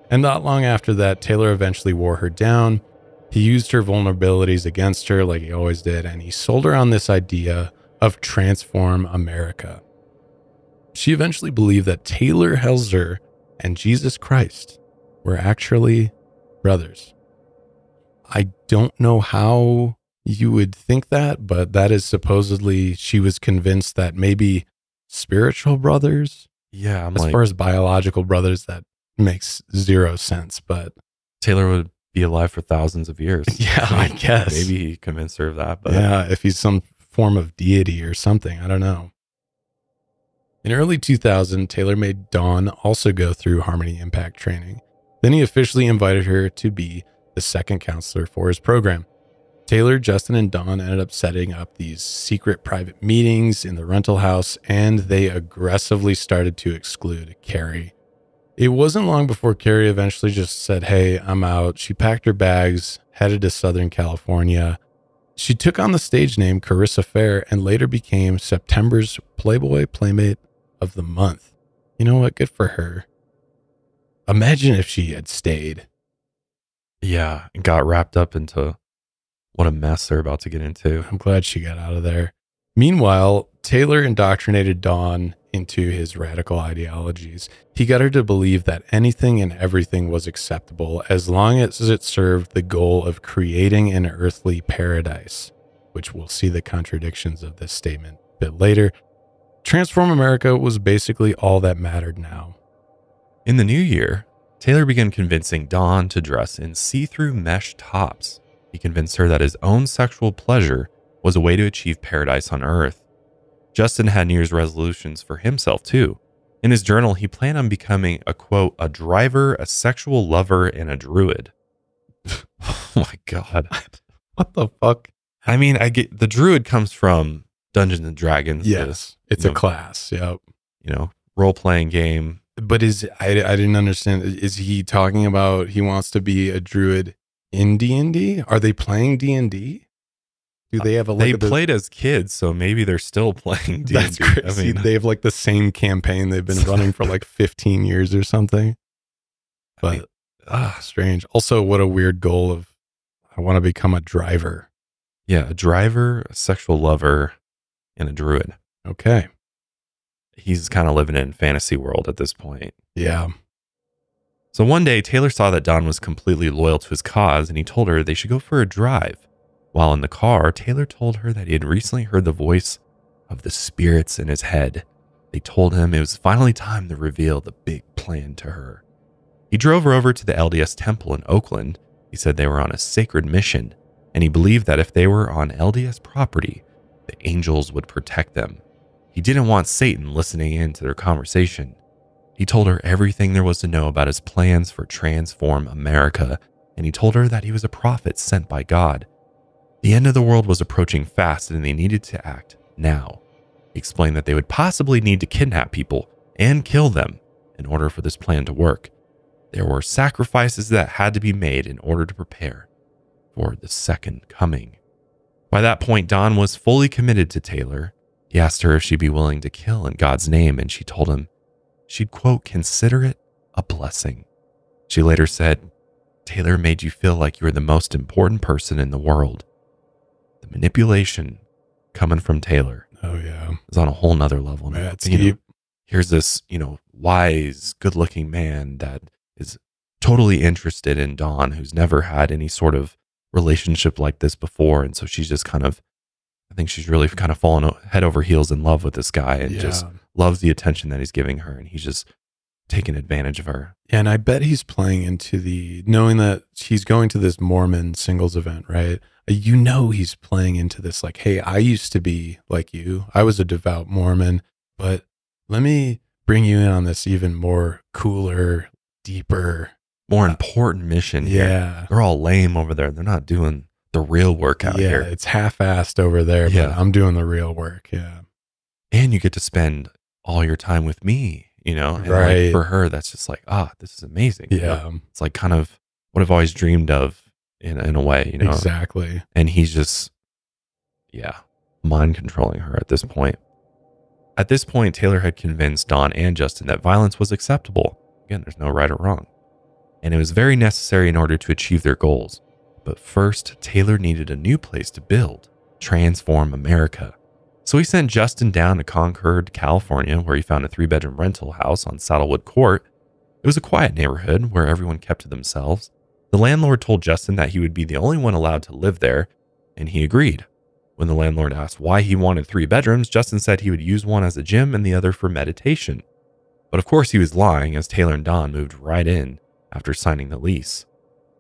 And not long after that, Taylor eventually wore her down. He used her vulnerabilities against her like he always did, and he sold her on this idea of transform America. She eventually believed that Taylor Helzer and Jesus Christ were actually brothers. I don't know how you would think that, but that is supposedly she was convinced that maybe spiritual brothers. Yeah, As far as biological brothers, that makes zero sense. But Taylor would be alive for thousands of years. Yeah, I guess. Maybe he convinced her of that. But yeah, if he's some form of deity or something, I don't know. In early 2000, Taylor made Dawn also go through Harmony Impact training. Then he officially invited her to be the second counselor for his program. Taylor, Justin, and Dawn ended up setting up these secret private meetings in the rental house, and they aggressively started to exclude Carrie. It wasn't long before Carrie eventually just said, "Hey, I'm out." She packed her bags, headed to Southern California. She took on the stage name Carissa Fair and later became September's Playboy Playmate of the Month. You know what? Good for her. Imagine if she had stayed. yeah, and got wrapped up into what a mess they're about to get into. I'm glad she got out of there. Meanwhile, Taylor indoctrinated Dawn into his radical ideologies. He got her to believe that anything and everything was acceptable as long as it served the goal of creating an earthly paradise, which we'll see the contradictions of this statement a bit later. Transform America was basically all that mattered now. In the new year, Taylor began convincing Dawn to dress in see-through mesh tops. He convinced her that his own sexual pleasure was a way to achieve paradise on earth. Justin had New Year's resolutions for himself too. In his journal, he planned on becoming a, quote, a driver, a sexual lover, and a druid. Oh my God. What the fuck? I mean, I get the druid comes from Dungeons and Dragons. Yes, it's a class. Yep. You know, role-playing game. But I didn't understand. Is he talking about he wants to be a druid in D&D? Are they playing D&D? Do they have a They played as kids, so maybe they're still playing D&D. That's crazy. They have like the same campaign they've been running for like 15 years or something. But strange. Also, what a weird goal of I want to become a driver. Yeah, a driver, a sexual lover, and a druid. Okay. He's kind of living in fantasy world at this point. Yeah. So one day, Taylor saw that Dawn was completely loyal to his cause, and he told her they should go for a drive. While in the car, Taylor told her that he had recently heard the voice of the spirits in his head. They told him it was finally time to reveal the big plan to her. He drove her over to the LDS temple in Oakland. He said they were on a sacred mission, and he believed that if they were on LDS property, the angels would protect them. He didn't want Satan listening in to their conversation. He told her everything there was to know about his plans for Transform America, and he told her that he was a prophet sent by God. The end of the world was approaching fast and they needed to act now. He explained that they would possibly need to kidnap people and kill them in order for this plan to work. There were sacrifices that had to be made in order to prepare for the second coming. By that point, Dawn was fully committed to Taylor. He asked her if she'd be willing to kill in God's name, and she told him she'd, quote, consider it a blessing. She later said, Taylor made you feel like you were the most important person in the world. The manipulation coming from Taylor. Oh, yeah. Is on a whole nother level. Yeah, it's you know, deep. here's this, wise, good-looking man that is totally interested in Dawn, who's never had any sort of relationship like this before. And so she's just I think she's really kind of fallen head over heels in love with this guy and just loves the attention that he's giving her. And he's just taking advantage of her. Yeah, and I bet he's playing into knowing that he's going to this Mormon singles event, right? He's playing into this like, hey, I used to be like you. I was a devout Mormon, but let me bring you in on this even more cooler, deeper, more important mission here. Yeah. They're all lame over there. They're not doing the real work out here. Yeah, it's half-assed over there, but I'm doing the real work, yeah. And you get to spend all your time with me, And right. like for her, that's just like, this is amazing. Yeah. It's like kind of what I've always dreamed of in a way, Exactly. And he's just, mind controlling her at this point. At this point, Taylor had convinced Dawn and Justin that violence was acceptable. Again, there's no right or wrong. And it was very necessary in order to achieve their goals. But first, Taylor needed a new place to build, Transform America. So he sent Justin down to Concord, California, where he found a 3-bedroom rental house on Saddlewood Court. It was a quiet neighborhood where everyone kept to themselves. The landlord told Justin that he would be the only one allowed to live there, and he agreed. When the landlord asked why he wanted 3 bedrooms, Justin said he would use one as a gym and the other for meditation. But of course he was lying, as Taylor and Don moved right in after signing the lease.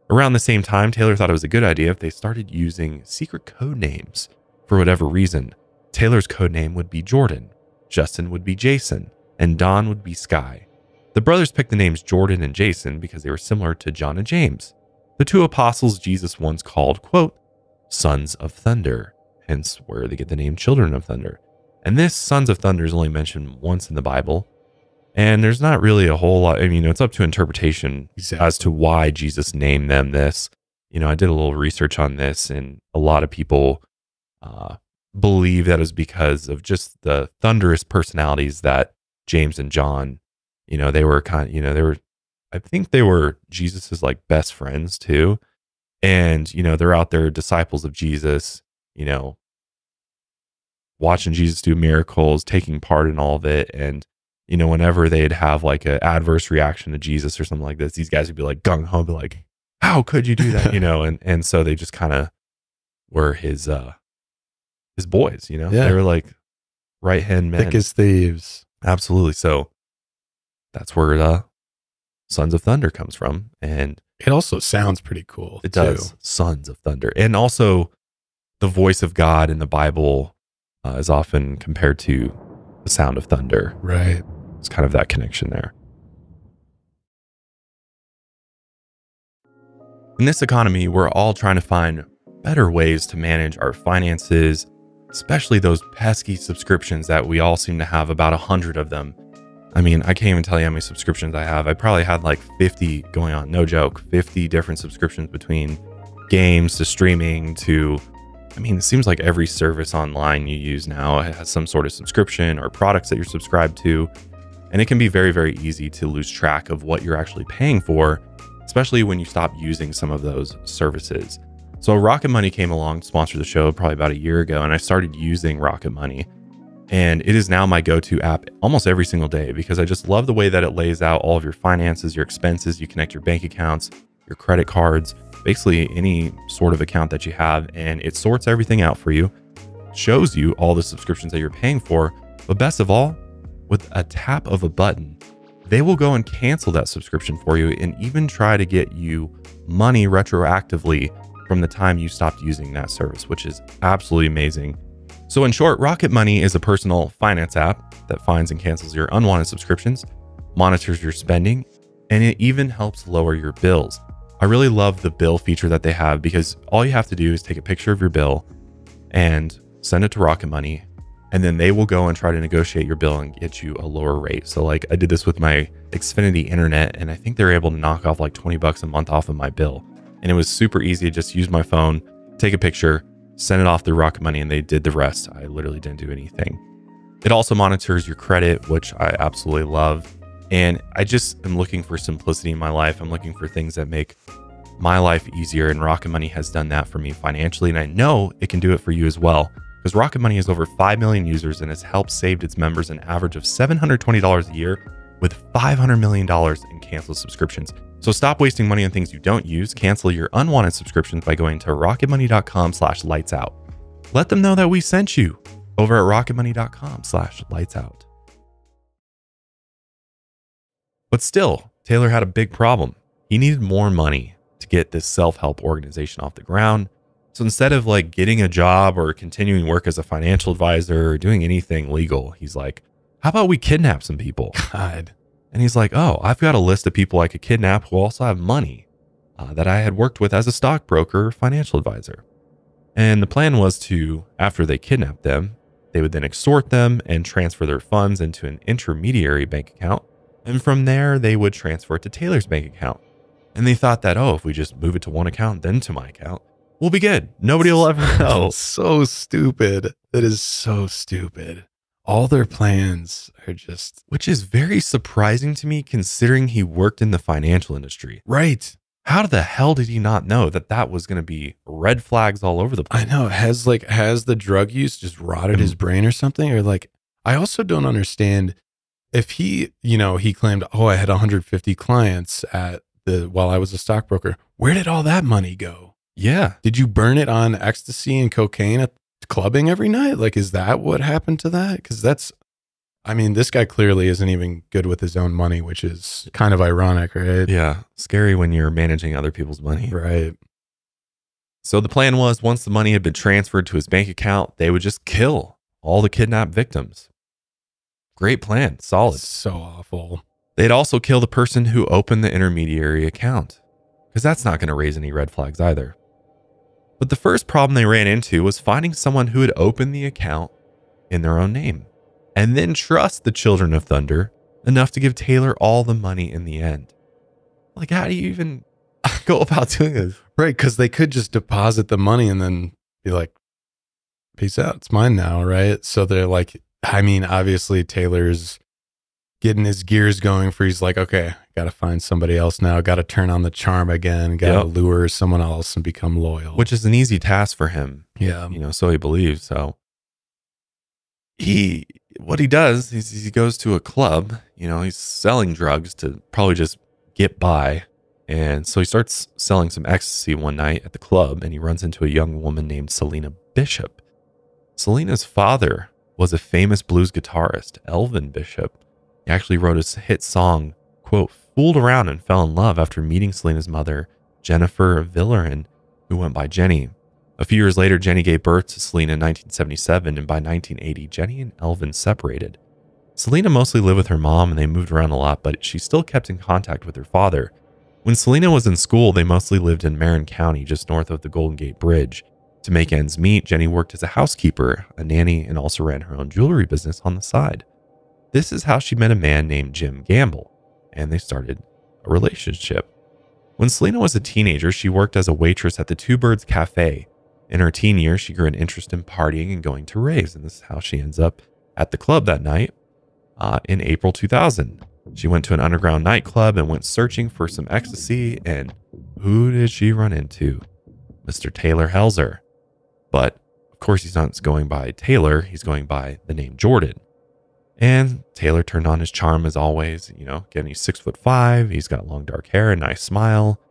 Around the same time, Taylor thought it was a good idea if they started using secret code names for whatever reason. Taylor's code name would be Jordan, Justin would be Jason, and Don would be Sky. The brothers picked the names Jordan and Jason because they were similar to John and James, the 2 apostles Jesus once called, quote, Sons of Thunder, hence where they get the name Children of Thunder. And this Sons of Thunder is only mentioned once in the Bible. And there's not really a whole lot. I mean, it's up to interpretation as to why Jesus named them this. I did a little research on this, and a lot of people believe that is because of just the thunderous personalities that James and John, they were I think they were Jesus's like best friends too. And, they're out there, disciples of Jesus, watching Jesus do miracles, taking part in all of it. And, whenever they'd have like an adverse reaction to Jesus or something like this, these guys would be like gung ho, be like, how could you do that? And so they just kind of were his boys, Yeah. They were like right hand men. Thick as thieves. Absolutely. So that's where Sons of Thunder comes from. And it also sounds pretty cool. It does. Sons of Thunder. And also the voice of God in the Bible is often compared to the sound of thunder. Right. It's kind of that connection there. In this economy, we're all trying to find better ways to manage our finances, especially those pesky subscriptions that we all seem to have, about 100 of them. I mean, I can't even tell you how many subscriptions I have. I probably had like 50 going on, no joke, 50 different subscriptions between games to streaming to, it seems like every service online you use now has some sort of subscription or products that you're subscribed to. And it can be very, very easy to lose track of what you're actually paying for, especially when you stop using some of those services. So Rocket Money came along, sponsored the show probably about a year ago, and I started using Rocket Money. And it is now my go-to app almost every single day because I just love the way that it lays out all of your finances, your expenses. You connect your bank accounts, your credit cards, basically any sort of account that you have, and it sorts everything out for you, shows you all the subscriptions that you're paying for. But best of all, with a tap of a button, they will go and cancel that subscription for you and even try to get you money retroactively from the time you stopped using that service, which is absolutely amazing. So in short, Rocket Money is a personal finance app that finds and cancels your unwanted subscriptions, monitors your spending, and it even helps lower your bills. I really love the bill feature that they have because all you have to do is take a picture of your bill and send it to Rocket Money, and then they will go and try to negotiate your bill and get you a lower rate. So like I did this with my Xfinity internet, and I think they're able to knock off like $20 a month off of my bill. And it was super easy to just use my phone, take a picture, send it off through Rocket Money, and they did the rest. I literally didn't do anything. It also monitors your credit, which I absolutely love. And I just am looking for simplicity in my life. I'm looking for things that make my life easier. And Rocket Money has done that for me financially. And I know it can do it for you as well, because Rocket Money has over 5 million users and has helped save its members an average of $720 a year with $500 million in canceled subscriptions. So stop wasting money on things you don't use. Cancel your unwanted subscriptions by going to rocketmoney.com/lightsout. Let them know that we sent you over at rocketmoney.com/lightsout. But still, Taylor had a big problem. He needed more money to get this self-help organization off the ground. So instead of like getting a job or continuing work as a financial advisor or doing anything legal, he's like, how about we kidnap some people? God. And he's like, oh, I've got a list of people I could kidnap who also have money that I had worked with as a stockbroker or financial advisor. And the plan was to, after they kidnapped them, they would then extort them and transfer their funds into an intermediary bank account. And from there, they would transfer it to Taylor's bank account. And they thought that, oh, if we just move it to one account, then to my account, we'll be good. Nobody will ever know. So stupid. That is so stupid. All their plans are just... Which is very surprising to me considering he worked in the financial industry. Right. How the hell did he not know that that was going to be red flags all over the place? I know. Has the drug use just rotted his brain or something? Or like, I also don't understand if he claimed, oh, I had 150 clients while I was a stockbroker. Where did all that money go? Yeah. Did you burn it on ecstasy and cocaine clubbing every night? Like, is that what happened to that? Because this guy clearly isn't even good with his own money, which is kind of ironic, right? Yeah. Scary when you're managing other people's money. Right. So the plan was, once the money had been transferred to his bank account, they would just kill all the kidnapped victims. Great plan. Solid. So awful. They'd also kill the person who opened the intermediary account, because that's not going to raise any red flags either. But the first problem they ran into was finding someone who had opened the account in their own name, and then trust the Children of Thunder enough to give Taylor all the money in the end. Like, how do you even go about doing this? Right, because they could just deposit the money and then be like, peace out, it's mine now, right? So they're like, obviously Taylor's getting his gears going for, he's like, okay, got to find somebody else now, got to turn on the charm again, got to lure someone else and become loyal. Which is an easy task for him. Yeah. So he believes. So what he does is he goes to a club, he's selling drugs to probably just get by. And so he starts selling some ecstasy one night at the club, and he runs into a young woman named Selena Bishop. Selena's father was a famous blues guitarist, Elvin Bishop. He actually wrote his hit song, quote, "Fooled around and fell in love" after meeting Selena's mother, Jennifer Villerin, who went by Jenny. A few years later, Jenny gave birth to Selena in 1977, and by 1980, Jenny and Elvin separated. Selena mostly lived with her mom, and they moved around a lot, but she still kept in contact with her father. When Selena was in school, they mostly lived in Marin County, just north of the Golden Gate Bridge. To make ends meet, Jenny worked as a housekeeper, a nanny, and also ran her own jewelry business on the side. This is how she met a man named Jim Gamble, and they started a relationship. When Selena was a teenager, she worked as a waitress at the Two Birds Cafe. In her teen years, she grew an interest in partying and going to raves, and this is how she ends up at the club that night in April 2000. She went to an underground nightclub and went searching for some ecstasy, and who did she run into? Mr. Taylor Helzer. But, of course, he's not going by Taylor, he's going by the name Jordan. And Taylor turned on his charm as always. Again, he's 6'5", he's got long dark hair, a nice smile,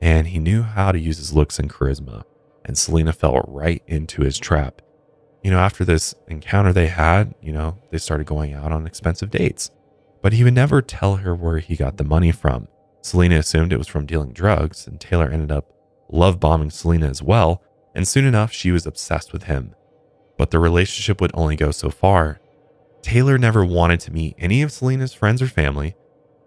and he knew how to use his looks and charisma. And Selena fell right into his trap. After this encounter they had, they started going out on expensive dates. But he would never tell her where he got the money from. Selena assumed it was from dealing drugs, and Taylor ended up love bombing Selena as well, and soon enough she was obsessed with him. But the relationship would only go so far. Taylor never wanted to meet any of Selena's friends or family.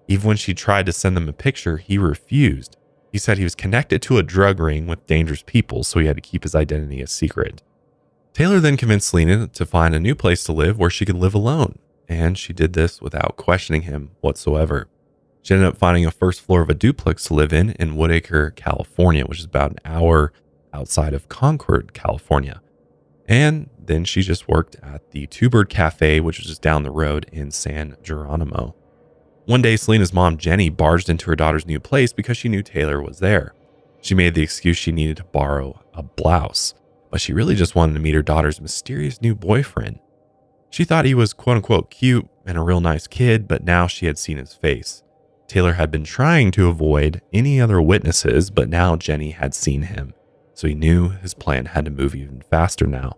Even when she tried to send them a picture, he refused. He said he was connected to a drug ring with dangerous people, so he had to keep his identity a secret. Taylor then convinced Selena to find a new place to live where she could live alone, and she did this without questioning him whatsoever. She ended up finding a first floor of a duplex to live in Woodacre, California, which is about an hour outside of Concord, California. And then she just worked at the Two Bird Cafe, which was just down the road in San Geronimo. One day, Selena's mom, Jenny, barged into her daughter's new place because she knew Taylor was there. She made the excuse she needed to borrow a blouse, but she really just wanted to meet her daughter's mysterious new boyfriend. She thought he was quote-unquote cute and a real nice kid, but now she had seen his face. Taylor had been trying to avoid any other witnesses, but now Jenny had seen him, so he knew his plan had to move even faster now.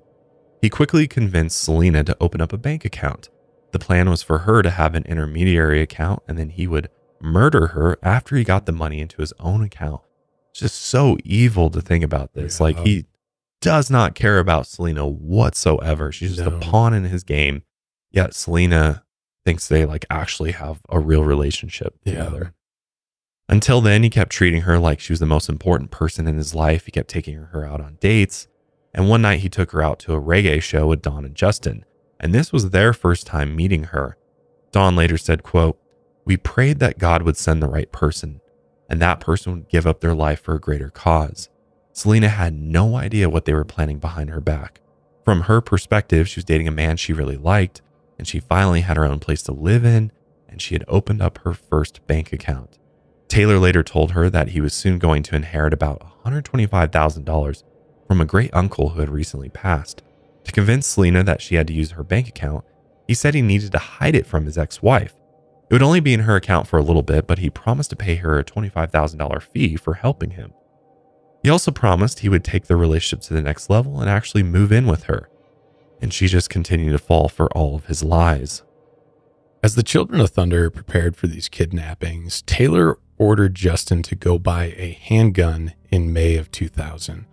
He quickly convinced Selena to open up a bank account. The plan was for her to have an intermediary account, and then he would murder her after he got the money into his own account. It's just so evil to think about this. Like, he does not care about Selena whatsoever. She's just a pawn in his game. Yet Selena thinks they actually have a real relationship together. Until then, he kept treating her like she was the most important person in his life. He kept taking her out on dates. And one night he took her out to a reggae show with Dawn and Justin. And this was their first time meeting her. Dawn later said, quote, "We prayed that God would send the right person, and that person would give up their life for a greater cause." Selena had no idea what they were planning behind her back. From her perspective, she was dating a man she really liked, and she finally had her own place to live in, and she had opened up her first bank account. Taylor later told her that he was soon going to inherit about $125,000 from a great uncle who had recently passed. To convince Selena that she had to use her bank account, he said he needed to hide it from his ex-wife. It would only be in her account for a little bit, but he promised to pay her a $25,000 fee for helping him. He also promised he would take the relationship to the next level and actually move in with her. And she just continued to fall for all of his lies. As the Children of Thunder prepared for these kidnappings, Taylor ordered Justin to go buy a handgun in May of 2000.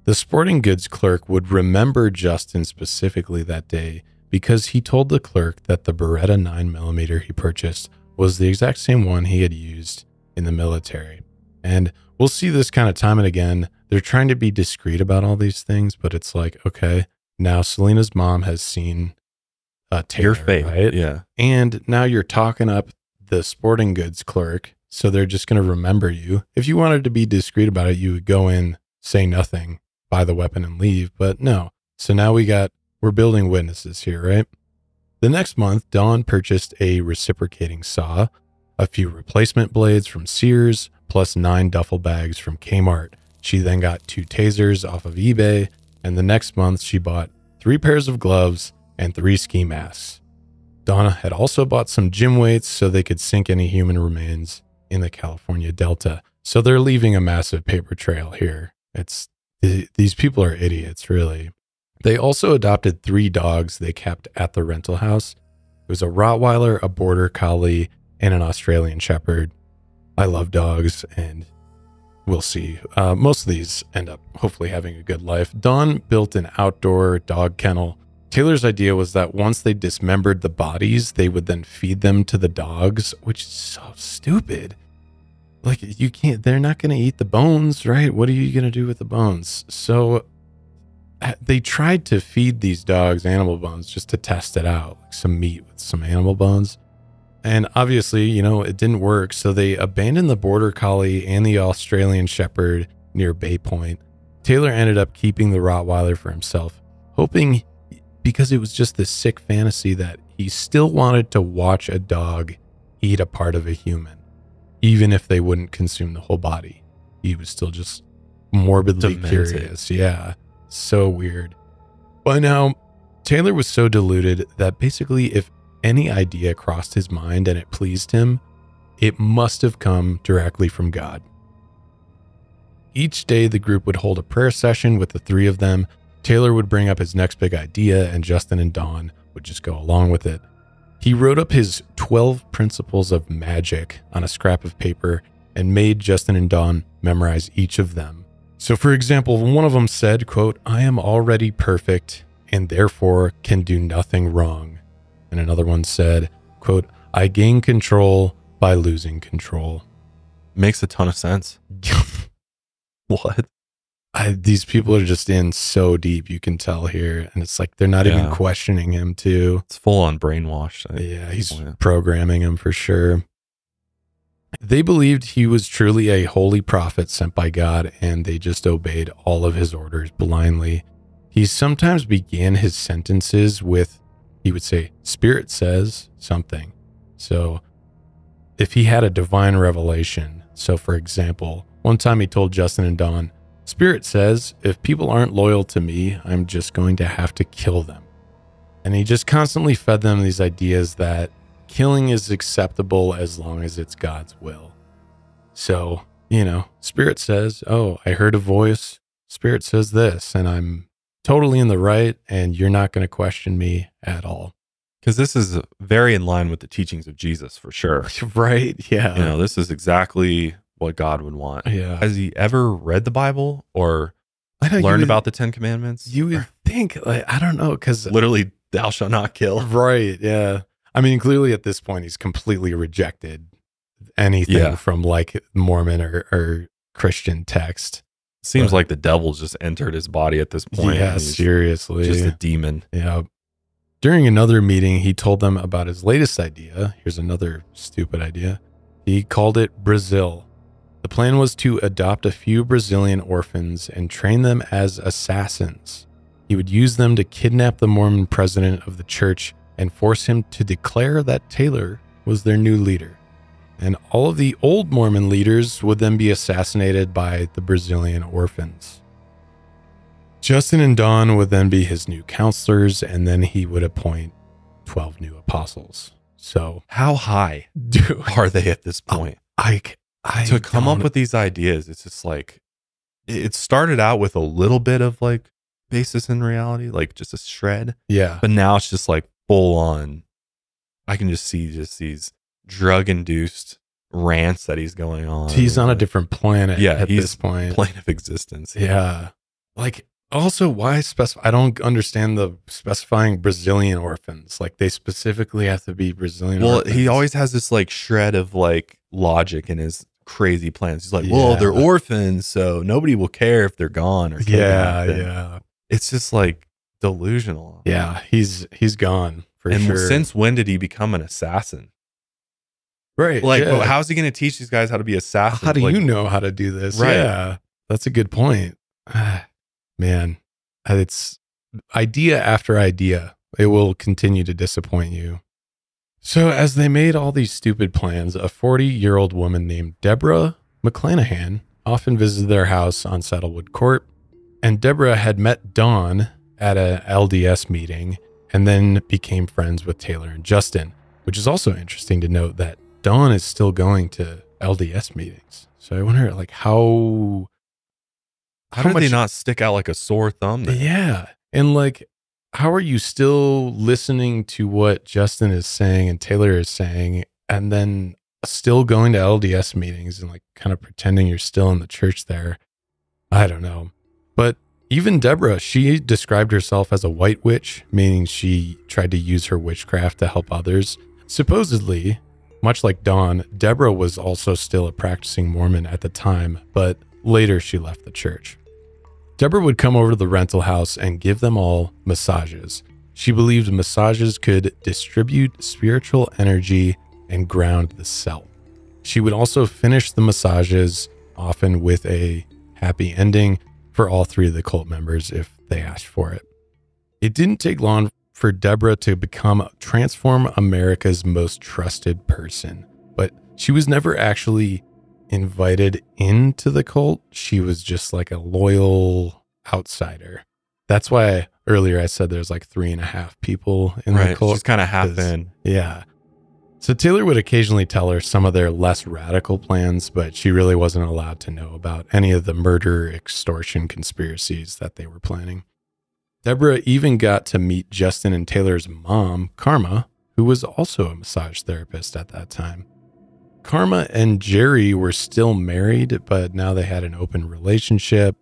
The sporting goods clerk would remember Justin specifically that day because he told the clerk that the Beretta 9mm he purchased was the exact same one he had used in the military. And we'll see this kind of time and again. They're trying to be discreet about all these things, but it's like, okay, now Selena's mom has seen Taylor, Your fate, right? Yeah. And now you're talking up the sporting goods clerk, so they're just going to remember you. If you wanted to be discreet about it, you would go in, say nothing, buy the weapon and leave, but no. So now we're building witnesses here, right? The next month, Dawn purchased a reciprocating saw, a few replacement blades from Sears, plus 9 duffel bags from Kmart. She then got 2 tasers off of eBay, and the next month she bought 3 pairs of gloves and 3 ski masks. Donna had also bought some gym weights so they could sink any human remains in the California Delta. So they're leaving a massive paper trail here. These people are idiots, really. They also adopted 3 dogs they kept at the rental house. It was a Rottweiler, a Border Collie, and an Australian Shepherd. I love dogs, and we'll see. Most of these end up hopefully having a good life. Dawn built an outdoor dog kennel. Taylor's idea was that once they dismembered the bodies, they would then feed them to the dogs, which is so stupid. Like, they're not going to eat the bones, right? What are you going to do with the bones? So they tried to feed these dogs animal bones just to test it out, like some meat with some animal bones. And obviously, it didn't work. So they abandoned the Border Collie and the Australian Shepherd near Bay Point. Taylor ended up keeping the Rottweiler for himself, hoping, because it was just this sick fantasy that he still wanted to watch a dog eat a part of a human, even if they wouldn't consume the whole body. He was still just morbidly curious. Yeah, so weird. By now, Taylor was so deluded that basically if any idea crossed his mind and it pleased him, it must have come directly from God. Each day, the group would hold a prayer session with the 3 of them. Taylor would bring up his next big idea, and Justin and Dawn would just go along with it. He wrote up his 12 principles of magic on a scrap of paper and made Justin and Dawn memorize each of them. So, for example, one of them said, quote, "I am already perfect and therefore can do nothing wrong." And another one said, quote, "I gain control by losing control." Makes a ton of sense. What? These people are just in so deep, you can tell here. And it's like they're not even questioning him, too. It's full on brainwash. Yeah, he's programming him for sure. They believed he was truly a holy prophet sent by God, and they just obeyed all of his orders blindly. He sometimes began his sentences with, he would say, "Spirit says something." So if he had a divine revelation, so for example, one time he told Justin and Dawn, "Spirit says, if people aren't loyal to me, I'm just going to have to kill them." And he just constantly fed them these ideas that killing is acceptable as long as it's God's will. So, Spirit says, "Oh, I heard a voice. Spirit says this, and I'm totally in the right, and you're not going to question me at all." Because this is very in line with the teachings of Jesus, for sure. Right? Yeah. This is exactly what God would want. Yeah. Has he ever read the Bible or learned about the 10 Commandments? You would think, I don't know, because literally, "Thou shalt not kill." Right. Yeah. I mean, clearly at this point, he's completely rejected anything from like Mormon or Christian text. Seems like the devil's just entered his body at this point. Yeah, seriously. Just a demon. Yeah. During another meeting, he told them about his latest idea. Here's another stupid idea. He called it Brazil. The plan was to adopt a few Brazilian orphans and train them as assassins. He would use them to kidnap the Mormon president of the church and force him to declare that Taylor was their new leader. And all of the old Mormon leaders would then be assassinated by the Brazilian orphans. Justin and Dawn would then be his new counselors, and then he would appoint 12 new apostles. So how high are they at this point? To come up with these ideas, it's just like, it started out with a little bit of like basis in reality, like just a shred. Yeah. But now it's just like full on. I can just see just these drug-induced rants that he's going on. He's on a different planet at this point. Plane of existence. Yeah. Like, also, why specify? I don't understand the specifying Brazilian orphans. Like, they specifically have to be Brazilian orphans. He always has this like shred of like logic in his crazy plans. He's like, well, they're orphans, so nobody will care if they're gone or kidnapped. Yeah. It's just like delusional. Yeah, he's gone for and sure. Since when did he become an assassin? Right. Like, how's he going to teach these guys how to be assassins? How do you know how to do this? Right. Yeah, that's a good point. Man, it's idea after idea. It will continue to disappoint you. So as they made all these stupid plans, a 40-year-old woman named Debrah Mclanahan often visited their house on Saddlewood Court. And Debrah had met Dawn at a LDS meeting and then became friends with Taylor and Justin, which is also interesting to note that Dawn is still going to LDS meetings. So I wonder, like, how did they not stick out like a sore thumb then? Yeah. And like, how are you still listening to what Justin is saying and Taylor is saying, and then still going to LDS meetings and like kind of pretending you're still in the church there? I don't know. But even Debrah, she described herself as a white witch, meaning she tried to use her witchcraft to help others. Supposedly, much like Dawn, Debrah was also still a practicing Mormon at the time, but later she left the church. Debrah would come over to the rental house and give them all massages. She believed massages could distribute spiritual energy and ground the self. She would also finish the massages, often with a happy ending for all three of the cult members if they asked for it. It didn't take long for Debrah to transform America's most trusted person, but she was never actually invited into the cult. She was just like a loyal outsider. That's why earlier I said there's like 3.5 people in the cult. She's kind of half in. Yeah. So Taylor would occasionally tell her some of their less radical plans, but she really wasn't allowed to know about any of the murder, extortion conspiracies that they were planning. Debrah even got to meet Justin and Taylor's mom, Karma, who was also a massage therapist at that time. Karma and Jerry were still married, but now they had an open relationship.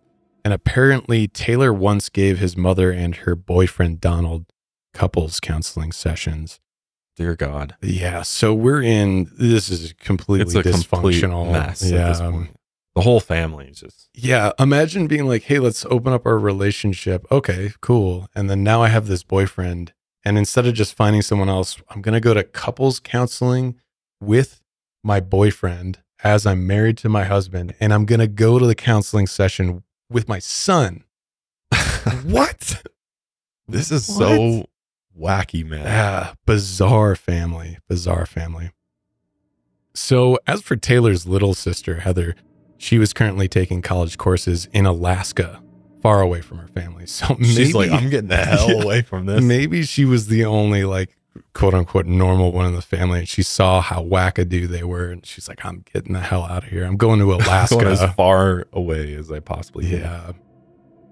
And apparently Taylor once gave his mother and her boyfriend, Donald, couples counseling sessions. Dear God. Yeah. So this is completely dysfunctional. Complete mess at this point. The whole family is just. Yeah. Imagine being like, hey, let's open up our relationship. Okay, cool. And then now I have this boyfriend. And instead of just finding someone else, I'm going to go to couples counseling with my boyfriend as I'm married to my husband. And I'm going to go to the counseling session with my son. What? This is so wacky, man. Yeah. Bizarre family. So as for Taylor's little sister, Heather, she was currently taking college courses in Alaska, far away from her family. So maybe, she's like, I'm getting the hell away from this. Maybe she was the only like quote unquote normal one in the family. And she saw how wackadoo they were. And she's like, I'm getting the hell out of here. I'm going to Alaska. Going as far away as I possibly can. Yeah.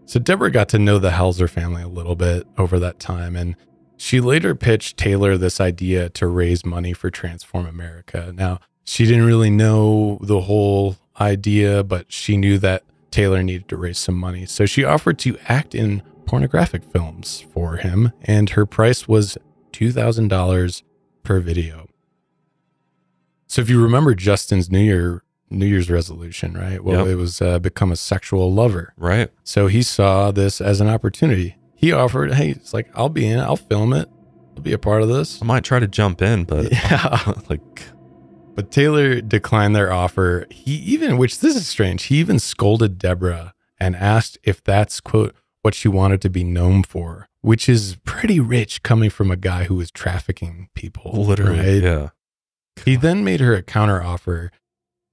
So Debrah got to know the Helzer family a little bit over that time. And she later pitched Taylor this idea to raise money for Transform America. Now, she didn't really know the whole idea, but she knew that Taylor needed to raise some money. So she offered to act in pornographic films for him. And her price was $2,000 per video. So if you remember Justin's New Year's resolution, right? Well, Yep. It was become a sexual lover. Right. So he saw this as an opportunity. He offered, hey, it's like, I'll be in it. I'll film it. I'll be a part of this. I might try to jump in, but Yeah. But Taylor declined their offer. Which this is strange, he even scolded Debrah and asked if that's, quote, what she wanted to be known for, which is pretty rich coming from a guy who was trafficking people. literally, right? yeah. He then made her a counter offer.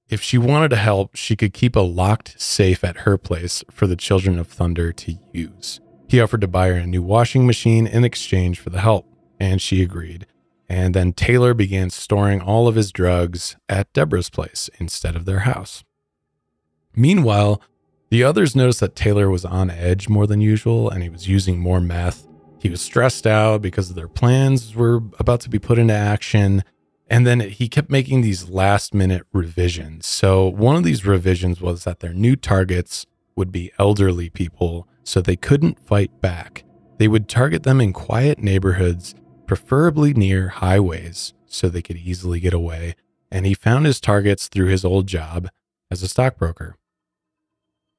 If she wanted to help, she could keep a locked safe at her place for the Children of Thunder to use. He offered to buy her a new washing machine in exchange for the help, and she agreed. And then Taylor began storing all of his drugs at Debrah's place instead of their house. Meanwhile, The others noticed that Taylor was on edge more than usual, and he was using more meth. He was stressed out because their plans were about to be put into action. And then he kept making these last-minute revisions. So one of these revisions was that their new targets would be elderly people, so they couldn't fight back. They would target them in quiet neighborhoods, preferably near highways, so they could easily get away. And he found his targets through his old job as a stockbroker.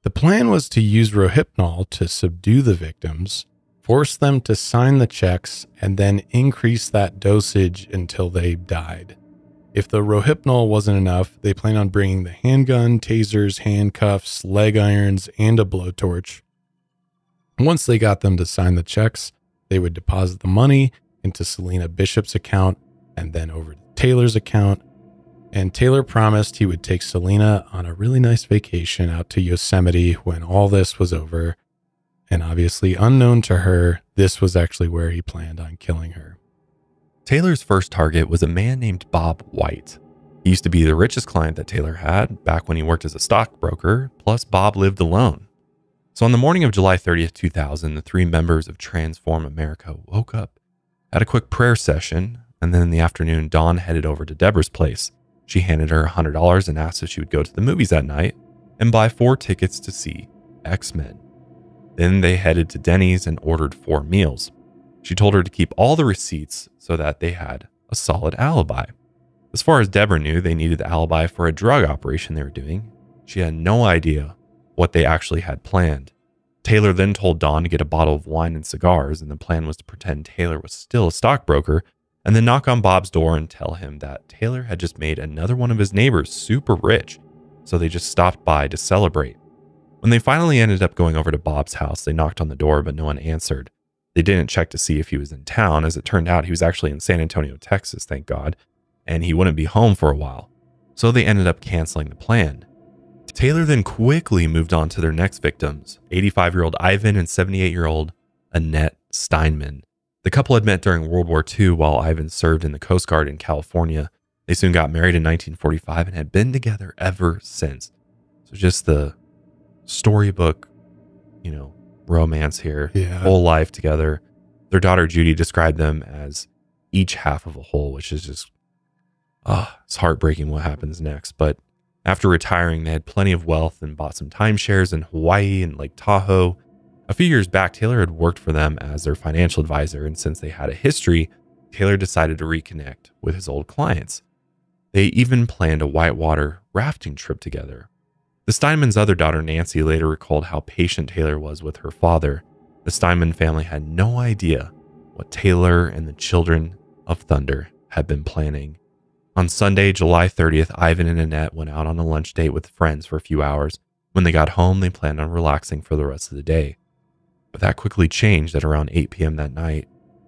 The plan was to use Rohypnol to subdue the victims, force them to sign the checks, and then increase that dosage until they died. If the Rohypnol wasn't enough, they planned on bringing the handgun, tasers, handcuffs, leg irons, and a blowtorch. Once they got them to sign the checks, they would deposit the money into Selena Bishop's account and then over to Taylor's account. And Taylor promised he would take Selena on a really nice vacation out to Yosemite when all this was over. And obviously unknown to her, this was actually where he planned on killing her. Taylor's first target was a man named Bob White. He used to be the richest client that Taylor had back when he worked as a stockbroker, plus Bob lived alone. So on the morning of July 30th, 2000, the three members of Transform America woke up, had a quick prayer session, and then in the afternoon, Dawn headed over to Debrah's place. She handed her $100 and asked if she would go to the movies that night and buy 4 tickets to see X-Men. Then they headed to Denny's and ordered 4 meals. She told her to keep all the receipts so that they had a solid alibi. As far as Debrah knew, they needed the alibi for a drug operation they were doing. She had no idea what they actually had planned. Taylor then told Dawn to get a bottle of wine and cigars, and the plan was to pretend Taylor was still a stockbroker and then knock on Bob's door and tell him that Taylor had just made another one of his neighbors super rich, so they just stopped by to celebrate. When they finally ended up going over to Bob's house, they knocked on the door, but no one answered. They didn't check to see if he was in town. As it turned out, he was actually in San Antonio, Texas, thank God, and he wouldn't be home for a while. So they ended up canceling the plan. Taylor then quickly moved on to their next victims, 85-year-old Ivan and 78-year-old Annette Steinman. The couple had met during World War II while Ivan served in the Coast Guard in California. They soon got married in 1945 and had been together ever since. So just the storybook, romance here. Yeah. Whole life together. Their daughter Judy described them as each half of a whole, which is just, it's heartbreaking what happens next. But after retiring, they had plenty of wealth and bought some timeshares in Hawaii and Lake Tahoe. A few years back, Taylor had worked for them as their financial advisor, and since they had a history, Taylor decided to reconnect with his old clients. They even planned a whitewater rafting trip together. The Steinman's other daughter, Nancy, later recalled how patient Taylor was with her father. The Steinman family had no idea what Taylor and the Children of Thunder had been planning. On Sunday, July 30th, Ivan and Annette went out on a lunch date with friends for a few hours. When they got home, they planned on relaxing for the rest of the day. But that quickly changed at around 8 p.m. that night.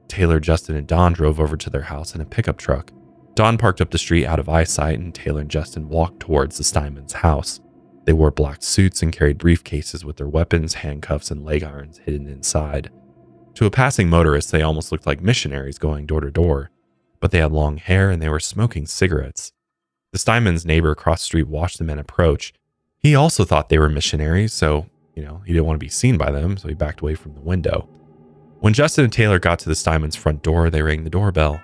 Taylor, Justin, and Dawn drove over to their house in a pickup truck. Dawn parked up the street out of eyesight, and Taylor and Justin walked towards the Steinman's house. They wore black suits and carried briefcases with their weapons, handcuffs, and leg irons hidden inside. To a passing motorist, they almost looked like missionaries going door to door, but they had long hair and they were smoking cigarettes. The Steinman's neighbor across the street watched the men approach. He also thought they were missionaries, so, he didn't want to be seen by them, so he backed away from the window. When Justin and Taylor got to the Steinman's front door, they rang the doorbell.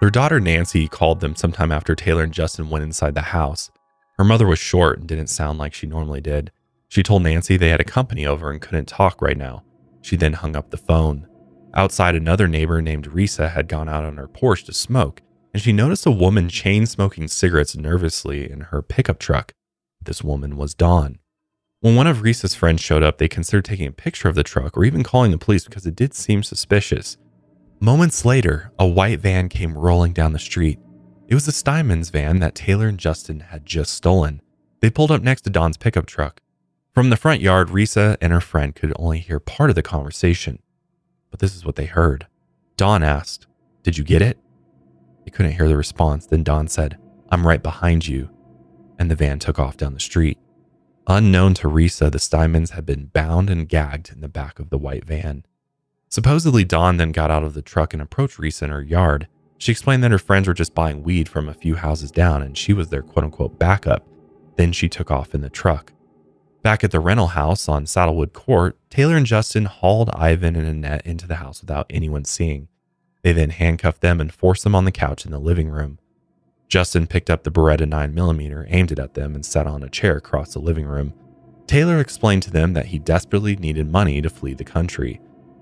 Their daughter Nancy called them sometime after Taylor and Justin went inside the house. Her mother was short and didn't sound like she normally did. She told Nancy they had a company over and couldn't talk right now. She then hung up the phone. Outside, another neighbor named Risa had gone out on her porch to smoke, and she noticed a woman chain-smoking cigarettes nervously in her pickup truck. This woman was Dawn. When one of Risa's friends showed up, they considered taking a picture of the truck or even calling the police because it did seem suspicious. Moments later, a white van came rolling down the street. It was the Steinman's van that Taylor and Justin had just stolen. They pulled up next to Dawn's pickup truck. From the front yard, Risa and her friend could only hear part of the conversation. But this is what they heard. Dawn asked, "Did you get it?" They couldn't hear the response. Then Dawn said, "I'm right behind you." And the van took off down the street. Unknown to Risa, the Steinmans had been bound and gagged in the back of the white van. Supposedly, Dawn then got out of the truck and approached Risa in her yard. She explained that her friends were just buying weed from a few houses down and she was their quote-unquote backup. Then she took off in the truck. Back at the rental house on Saddlewood Court, Taylor and Justin hauled Ivan and Annette into the house without anyone seeing. They then handcuffed them and forced them on the couch in the living room. Justin picked up the Beretta 9mm, aimed it at them, and sat on a chair across the living room. Taylor explained to them that he desperately needed money to flee the country.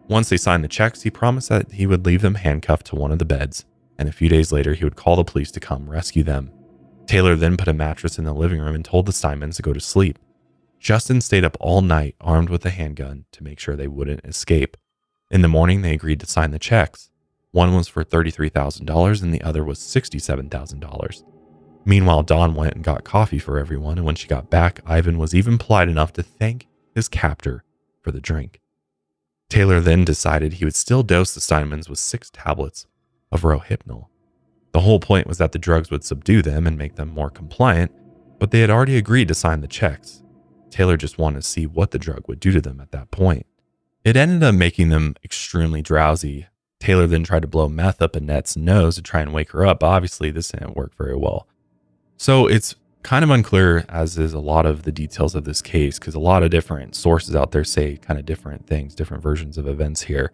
Once they signed the checks, he promised that he would leave them handcuffed to one of the beds, and a few days later he would call the police to come rescue them. Taylor then put a mattress in the living room and told the Steinmans to go to sleep. Justin stayed up all night armed with a handgun to make sure they wouldn't escape. In the morning, they agreed to sign the checks. One was for $33,000 and the other was $67,000. Meanwhile, Dawn went and got coffee for everyone, and when she got back, Ivan was even polite enough to thank his captor for the drink. Taylor then decided he would still dose the Steinmans with 6 tablets of Rohypnol. The whole point was that the drugs would subdue them and make them more compliant, but they had already agreed to sign the checks. Taylor just wanted to see what the drug would do to them at that point. It ended up making them extremely drowsy. Taylor then tried to blow meth up Annette's nose to try and wake her up, but obviously this didn't work very well. So it's kind of unclear, as is a lot of the details of this case, because a lot of different sources out there say kind of different things, different versions of events here.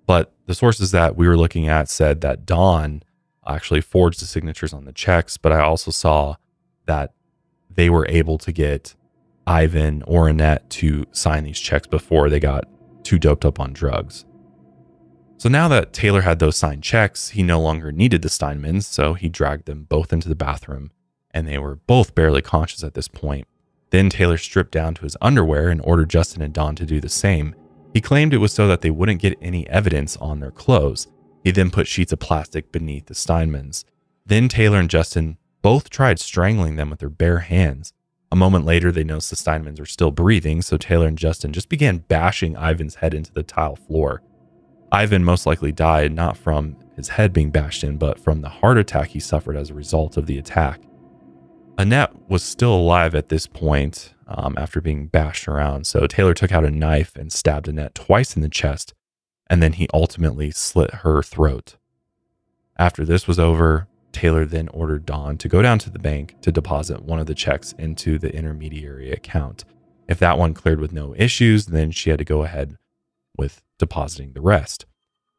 But the sources that we were looking at said that Dawn actually forged the signatures on the checks, but I also saw that they were able to get Ivan or Annette to sign these checks before they got too doped up on drugs. So now that Taylor had those signed checks, he no longer needed the Steinmans, so he dragged them both into the bathroom, and they were both barely conscious at this point. Then Taylor stripped down to his underwear and ordered Justin and Dawn to do the same. He claimed it was so that they wouldn't get any evidence on their clothes. He then put sheets of plastic beneath the Steinmans. Then Taylor and Justin both tried strangling them with their bare hands. A moment later, they noticed the Steinmans were still breathing, so Taylor and Justin just began bashing Ivan's head into the tile floor. Ivan most likely died not from his head being bashed in, but from the heart attack he suffered as a result of the attack. Annette was still alive at this point after being bashed around, so Taylor took out a knife and stabbed Annette twice in the chest, and then he ultimately slit her throat. After this was over, Taylor then ordered Dawn to go down to the bank to deposit one of the checks into the intermediary account. If that one cleared with no issues, then she had to go ahead with depositing the rest.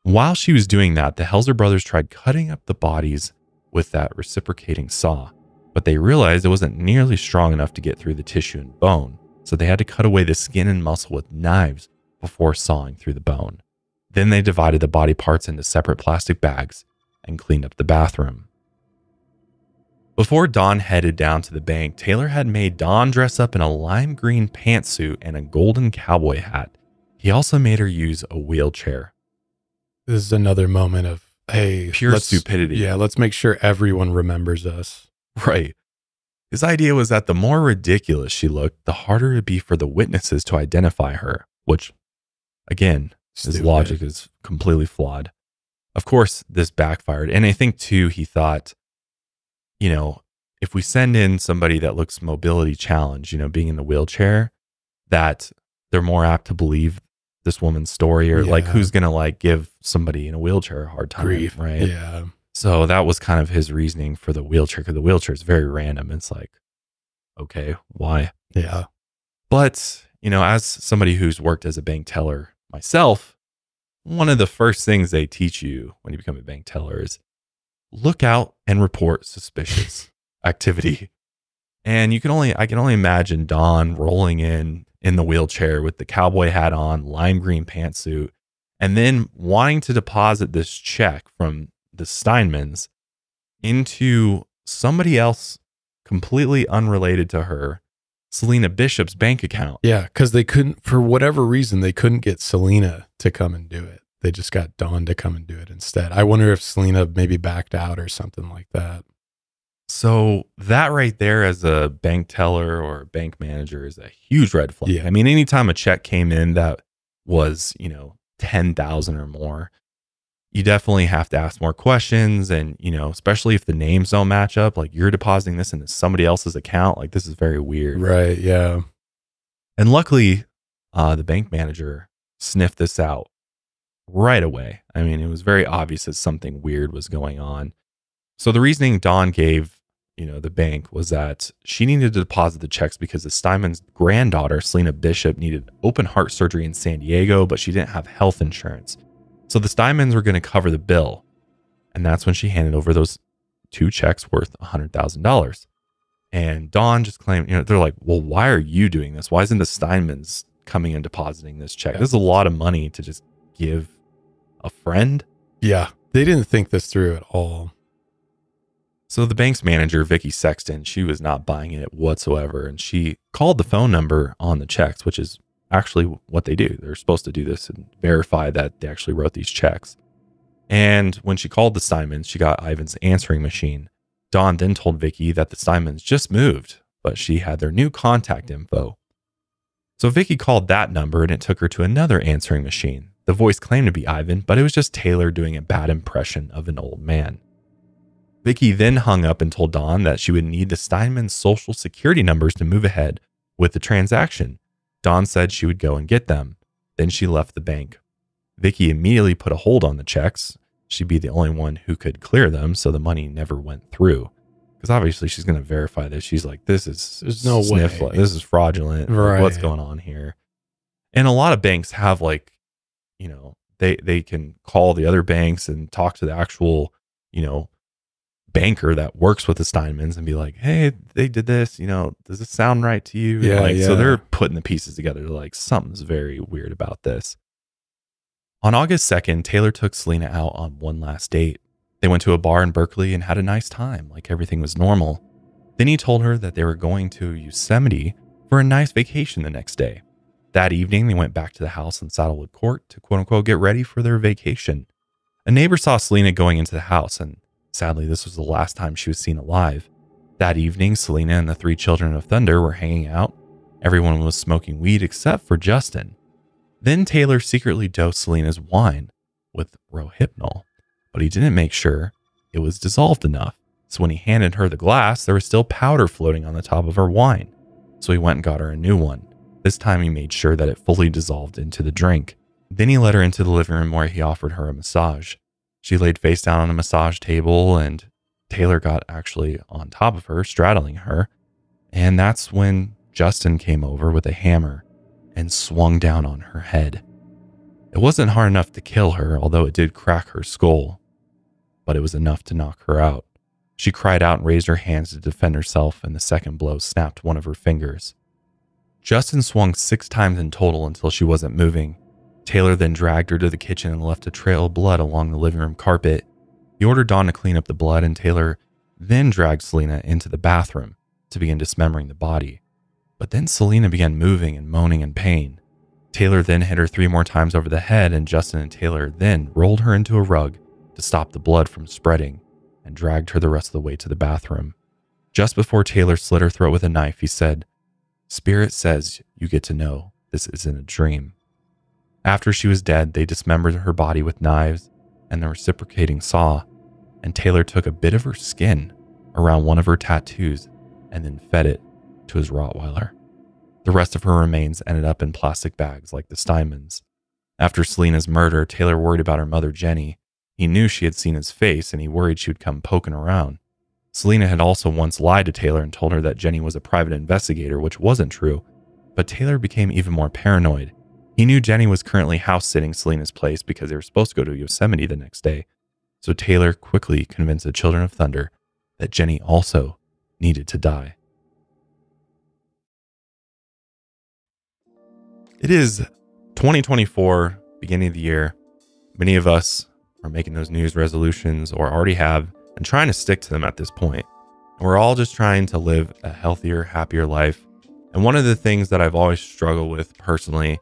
While she was doing that, the Helzer brothers tried cutting up the bodies with that reciprocating saw, but they realized it wasn't nearly strong enough to get through the tissue and bone, so they had to cut away the skin and muscle with knives before sawing through the bone. Then they divided the body parts into separate plastic bags and cleaned up the bathroom. Before Dawn headed down to the bank, Taylor had made Dawn dress up in a lime green pantsuit and a golden cowboy hat. He also made her use a wheelchair. This is another moment of, hey, pure stupidity. Yeah, let's make sure everyone remembers us. Right. His idea was that the more ridiculous she looked, the harder it'd be for the witnesses to identify her, which, again, his logic is completely flawed. Of course, this backfired. And I think, too, he thought, you know, if we send in somebody that looks mobility challenged, you know, being in the wheelchair, that they're more apt to believe this woman's story, or like who's going to like give somebody in a wheelchair a hard time, grief, right? Yeah. So that was kind of his reasoning for the wheelchair, because the wheelchair is very random. It's like, okay, why? Yeah. But, you know, as somebody who's worked as a bank teller myself, one of the first things they teach you when you become a bank teller is look out and report suspicious activity. And I can only imagine Dawn rolling in the wheelchair with the cowboy hat on, lime green pantsuit, and then wanting to deposit this check from the Steinmans into somebody else completely unrelated to her, Selena Bishop's bank account. Yeah, because they couldn't, for whatever reason, they couldn't get Selena to come and do it. They just got Dawn to come and do it instead. I wonder if Selena maybe backed out or something like that. So that right there, as a bank teller or a bank manager, is a huge red flag. Yeah. I mean, anytime a check came in that was, you know, 10,000 or more, you definitely have to ask more questions. And, you know, especially if the names don't match up, like you're depositing this into somebody else's account, like this is very weird. Right. Yeah. And luckily, the bank manager sniffed this out right away. I mean, it was very obvious that something weird was going on. So the reasoning Dawn gave the bank was that she needed to deposit the checks because the Steinman's granddaughter, Selena Bishop, needed open heart surgery in San Diego, but she didn't have health insurance. So the Steinmans were going to cover the bill. And that's when she handed over those 2 checks worth $100,000. And Dawn just claimed, they're like, well, why are you doing this? Why isn't the Steinmans coming and depositing this check? This is a lot of money to just give a friend. Yeah, they didn't think this through at all. So the bank's manager, Vicky Sexton, she was not buying it whatsoever. And she called the phone number on the checks, which is actually what they do. They're supposed to do this and verify that they actually wrote these checks. And when she called the Steinmans, she got Ivan's answering machine. Dawn then told Vicky that the Steinmans just moved, but she had their new contact info. So Vicky called that number and it took her to another answering machine. The voice claimed to be Ivan, but it was just Taylor doing a bad impression of an old man. Vicky then hung up and told Dawn that she would need the Steinmans' social security numbers to move ahead with the transaction. Dawn said she would go and get them. Then she left the bank. Vicky immediately put a hold on the checks. She'd be the only one who could clear them, so the money never went through. Because obviously she's going to verify this. She's like, there's no way. This is fraudulent. Right. What's going on here? And a lot of banks have they can call the other banks and talk to the actual, banker that works with the Steinmans and be like, hey, they did this, does this sound right to you? So they're putting the pieces together. They're like, something's very weird about this. On August 2nd, Taylor took Selena out on one last date. They went to a bar in Berkeley and had a nice time, like everything was normal. Then he told her that they were going to Yosemite for a nice vacation the next day. That evening, they went back to the house in Saddlewood Court to quote-unquote get ready for their vacation. A neighbor saw Selena going into the house, and sadly, this was the last time she was seen alive. That evening, Selena and the 3 children of Thunder were hanging out. Everyone was smoking weed except for Justin. Then Taylor secretly dosed Selena's wine with Rohypnol, but he didn't make sure it was dissolved enough. So when he handed her the glass, there was still powder floating on the top of her wine. So he went and got her a new one. This time he made sure that it fully dissolved into the drink. Then he led her into the living room where he offered her a massage. She laid face down on a massage table and Taylor got actually on top of her, straddling her. And that's when Justin came over with a hammer and swung down on her head. It wasn't hard enough to kill her, although it did crack her skull, but it was enough to knock her out. She cried out and raised her hands to defend herself, and the second blow snapped one of her fingers. Justin swung 6 times in total until she wasn't moving. Taylor then dragged her to the kitchen and left a trail of blood along the living room carpet. He ordered Dawn to clean up the blood, and Taylor then dragged Selena into the bathroom to begin dismembering the body. But then Selena began moving and moaning in pain. Taylor then hit her 3 more times over the head, and Justin and Taylor then rolled her into a rug to stop the blood from spreading and dragged her the rest of the way to the bathroom. Just before Taylor slit her throat with a knife, he said, "Spirit says you get to know this isn't a dream." After she was dead, they dismembered her body with knives and the reciprocating saw, and Taylor took a bit of her skin around one of her tattoos and then fed it to his Rottweiler. The rest of her remains ended up in plastic bags like the Steinmans. After Selena's murder, Taylor worried about her mother, Jenny. He knew she had seen his face and he worried she would come poking around. Selena had also once lied to Taylor and told her that Jenny was a private investigator, which wasn't true, but Taylor became even more paranoid. He knew Jenny was currently house-sitting Selena's place because they were supposed to go to Yosemite the next day, so Taylor quickly convinced the Children of Thunder that Jenny also needed to die. It is 2024, beginning of the year. Many of us are making those New Year's resolutions or already have and trying to stick to them at this point. We're all just trying to live a healthier, happier life. And one of the things that I've always struggled with personally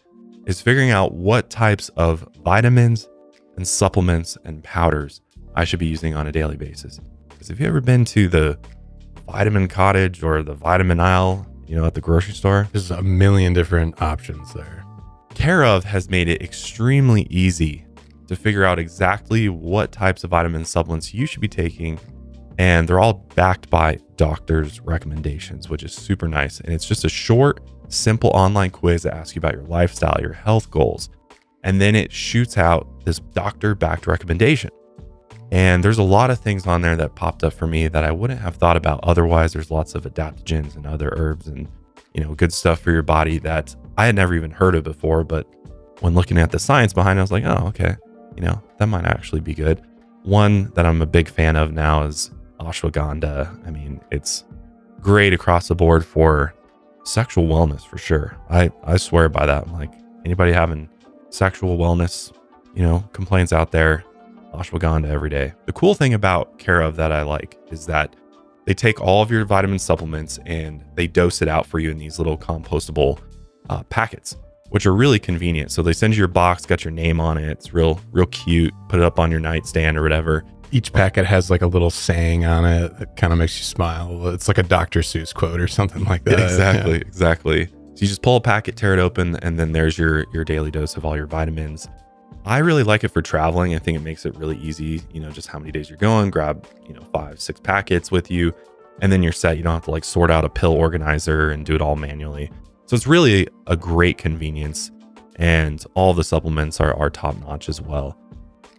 is figuring out what types of vitamins and supplements and powders I should be using on a daily basis. Because have you ever been to the vitamin cottage or the vitamin aisle, at the grocery store? There's a million different options there. Care of has made it extremely easy to figure out exactly what types of vitamin supplements you should be taking. And they're all backed by doctors' recommendations, which is super nice. And it's just a short, simple online quiz that asks you about your lifestyle, your health goals. And then it shoots out this doctor-backed recommendation. And there's a lot of things on there that popped up for me that I wouldn't have thought about otherwise. There's lots of adaptogens and other herbs and, good stuff for your body that I had never even heard of before. But when looking at the science behind it, I was like, oh, okay, that might actually be good. One that I'm a big fan of now is ashwagandha. I mean, it's great across the board for sexual wellness for sure. I swear by that. I'm like, anybody having sexual wellness, complaints out there, ashwagandha every day. The cool thing about Care of that I like is that they take all of your vitamin supplements and they dose it out for you in these little compostable packets, which are really convenient. So they send you your box, got your name on it. It's real cute. Put it up on your nightstand or whatever. Each packet has like a little saying on it that kind of makes you smile. It's like a Dr. Seuss quote or something like that. Exactly. So you just pull a packet, tear it open, and then there's your daily dose of all your vitamins. I really like it for traveling. I think it makes it really easy, just how many days you're going, grab, 5-6 packets with you, and then you're set. You don't have to like sort out a pill organizer and do it all manually. So it's really a great convenience, and all the supplements are top notch as well.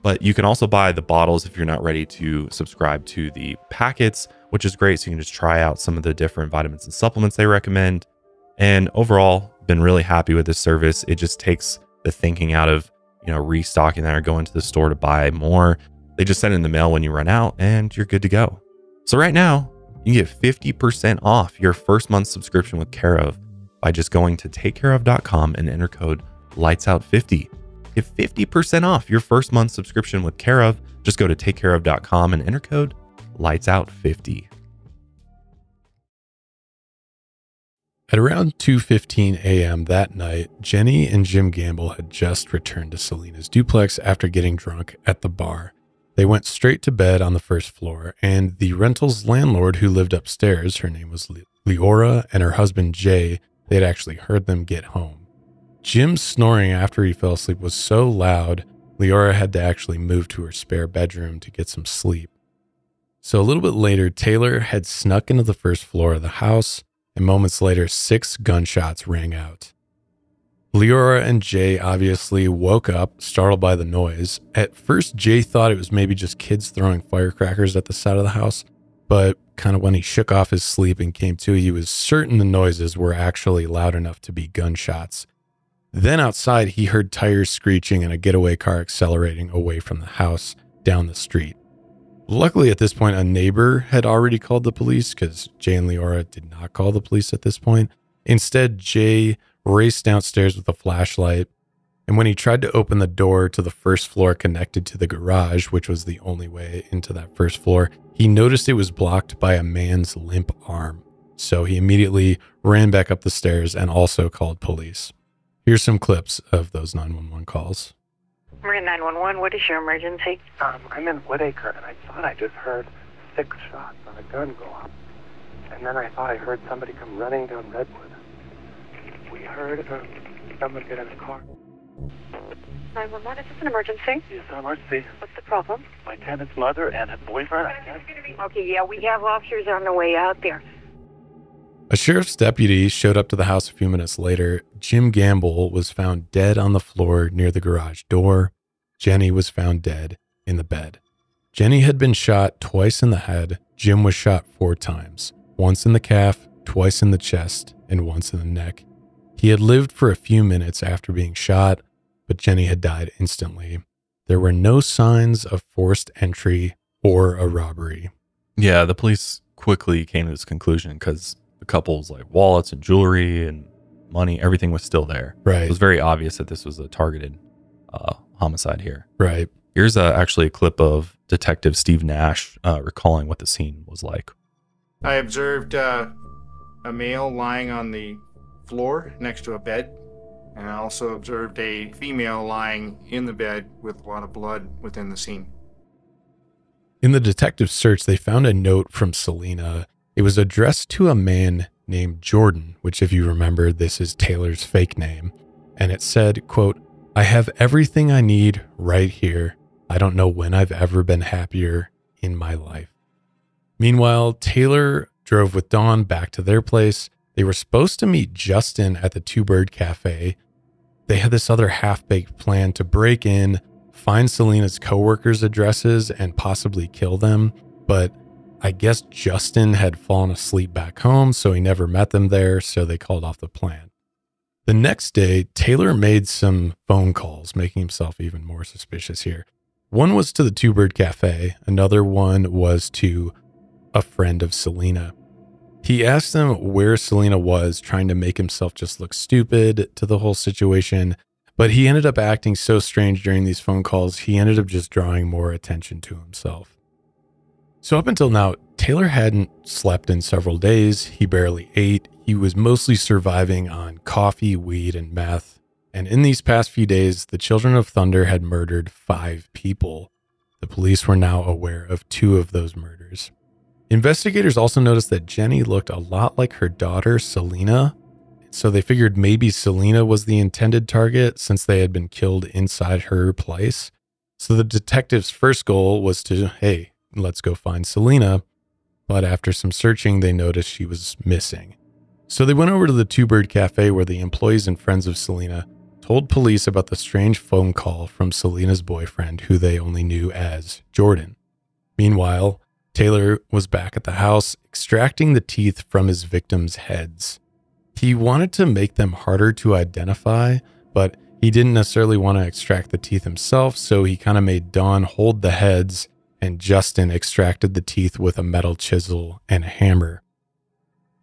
But you can also buy the bottles if you're not ready to subscribe to the packets, which is great. So you can just try out some of the different vitamins and supplements they recommend. And overall, been really happy with this service. It just takes the thinking out of restocking that or going to the store to buy more. They just send it in the mail when you run out and you're good to go. So right now you can get 50% off your first month subscription with Care of by just going to takecareof.com and enter code lightsout50. Get 50% off your first month subscription with Care of. Just go to takecareof.com and enter code lightsout50. At around 2:15 a.m. that night, Jenny and Jim Gamble had just returned to Selena's duplex after getting drunk at the bar. They went straight to bed on the first floor, and the rental's landlord who lived upstairs, her name was Leora, and her husband Jay, they had actually heard them get home. Jim's snoring after he fell asleep was so loud, Leora had to actually move to her spare bedroom to get some sleep. So a little bit later, Taylor had snuck into the first floor of the house, and moments later, 6 gunshots rang out. Leora and Jay obviously woke up, startled by the noise. At first, Jay thought it was maybe just kids throwing firecrackers at the side of the house, but kind of when he shook off his sleep and came to, he was certain the noises were actually loud enough to be gunshots. Then outside, he heard tires screeching and a getaway car accelerating away from the house down the street. Luckily, at this point, a neighbor had already called the police because Jay and Leora did not call the police at this point. Instead, Jay raced downstairs with a flashlight, and when he tried to open the door to the first floor connected to the garage, which was the only way into that first floor, he noticed it was blocked by a man's limp arm. So he immediately ran back up the stairs and also called police. Here's some clips of those 911 calls. Marin 911, what is your emergency? I'm in Woodacre, and I thought I just heard 6 shots on a gun go off. And then I thought I heard somebody come running down Redwood. We heard someone get in a car. 911, is this an emergency? Yes, an emergency. What's the problem? My tenant's mother and her boyfriend, I guess. Okay, yeah, we have officers on the way out there. A sheriff's deputy showed up to the house a few minutes later. Jim Gamble was found dead on the floor near the garage door. Jenny was found dead in the bed. Jenny had been shot twice in the head. Jim was shot 4 times, once in the calf, twice in the chest, and once in the neck. He had lived for a few minutes after being shot, but Jenny had died instantly. There were no signs of forced entry or a robbery. Yeah, the police quickly came to this conclusion because the couple's like wallets and jewelry and money, everything was still there. Right. It was very obvious that this was a targeted homicide here. Right. Here's actually a clip of Detective Steve Nash recalling what the scene was like. I observed a male lying on the floor next to a bed, and I also observed a female lying in the bed with a lot of blood within the scene. In the detective's search, they found a note from Selena. It was addressed to a man named Jordan, which, if you remember, this is Taylor's fake name. And it said, quote, "I have everything I need right here. I don't know when I've ever been happier in my life." Meanwhile, Taylor drove with Dawn back to their place. They were supposed to meet Justin at the Two Bird Cafe. They had this other half-baked plan to break in, find Selena's coworkers' addresses and possibly kill them, but I guess Justin had fallen asleep back home, so he never met them there, so they called off the plan. The next day, Taylor made some phone calls, making himself even more suspicious here. One was to the Two Bird Cafe. Another one was to a friend of Selena. He asked them where Selena was, trying to make himself just look stupid to the whole situation. But he ended up acting so strange during these phone calls, he ended up just drawing more attention to himself. So up until now, Taylor hadn't slept in several days. He barely ate. He was mostly surviving on coffee, weed, and meth. And in these past few days, the Children of Thunder had murdered 5 people. The police were now aware of 2 of those murders. Investigators also noticed that Jenny looked a lot like her daughter, Selena. So they figured maybe Selena was the intended target since they had been killed inside her place. So the detectives' first goal was to, hey, let's go find Selena. But after some searching, they noticed she was missing. So they went over to the Two Bird Cafe where the employees and friends of Selena told police about the strange phone call from Selena's boyfriend, who they only knew as Jordan. Meanwhile, Taylor was back at the house, extracting the teeth from his victims' heads. He wanted to make them harder to identify, but he didn't necessarily want to extract the teeth himself, so he kind of made Dawn hold the heads, and Justin extracted the teeth with a metal chisel and a hammer.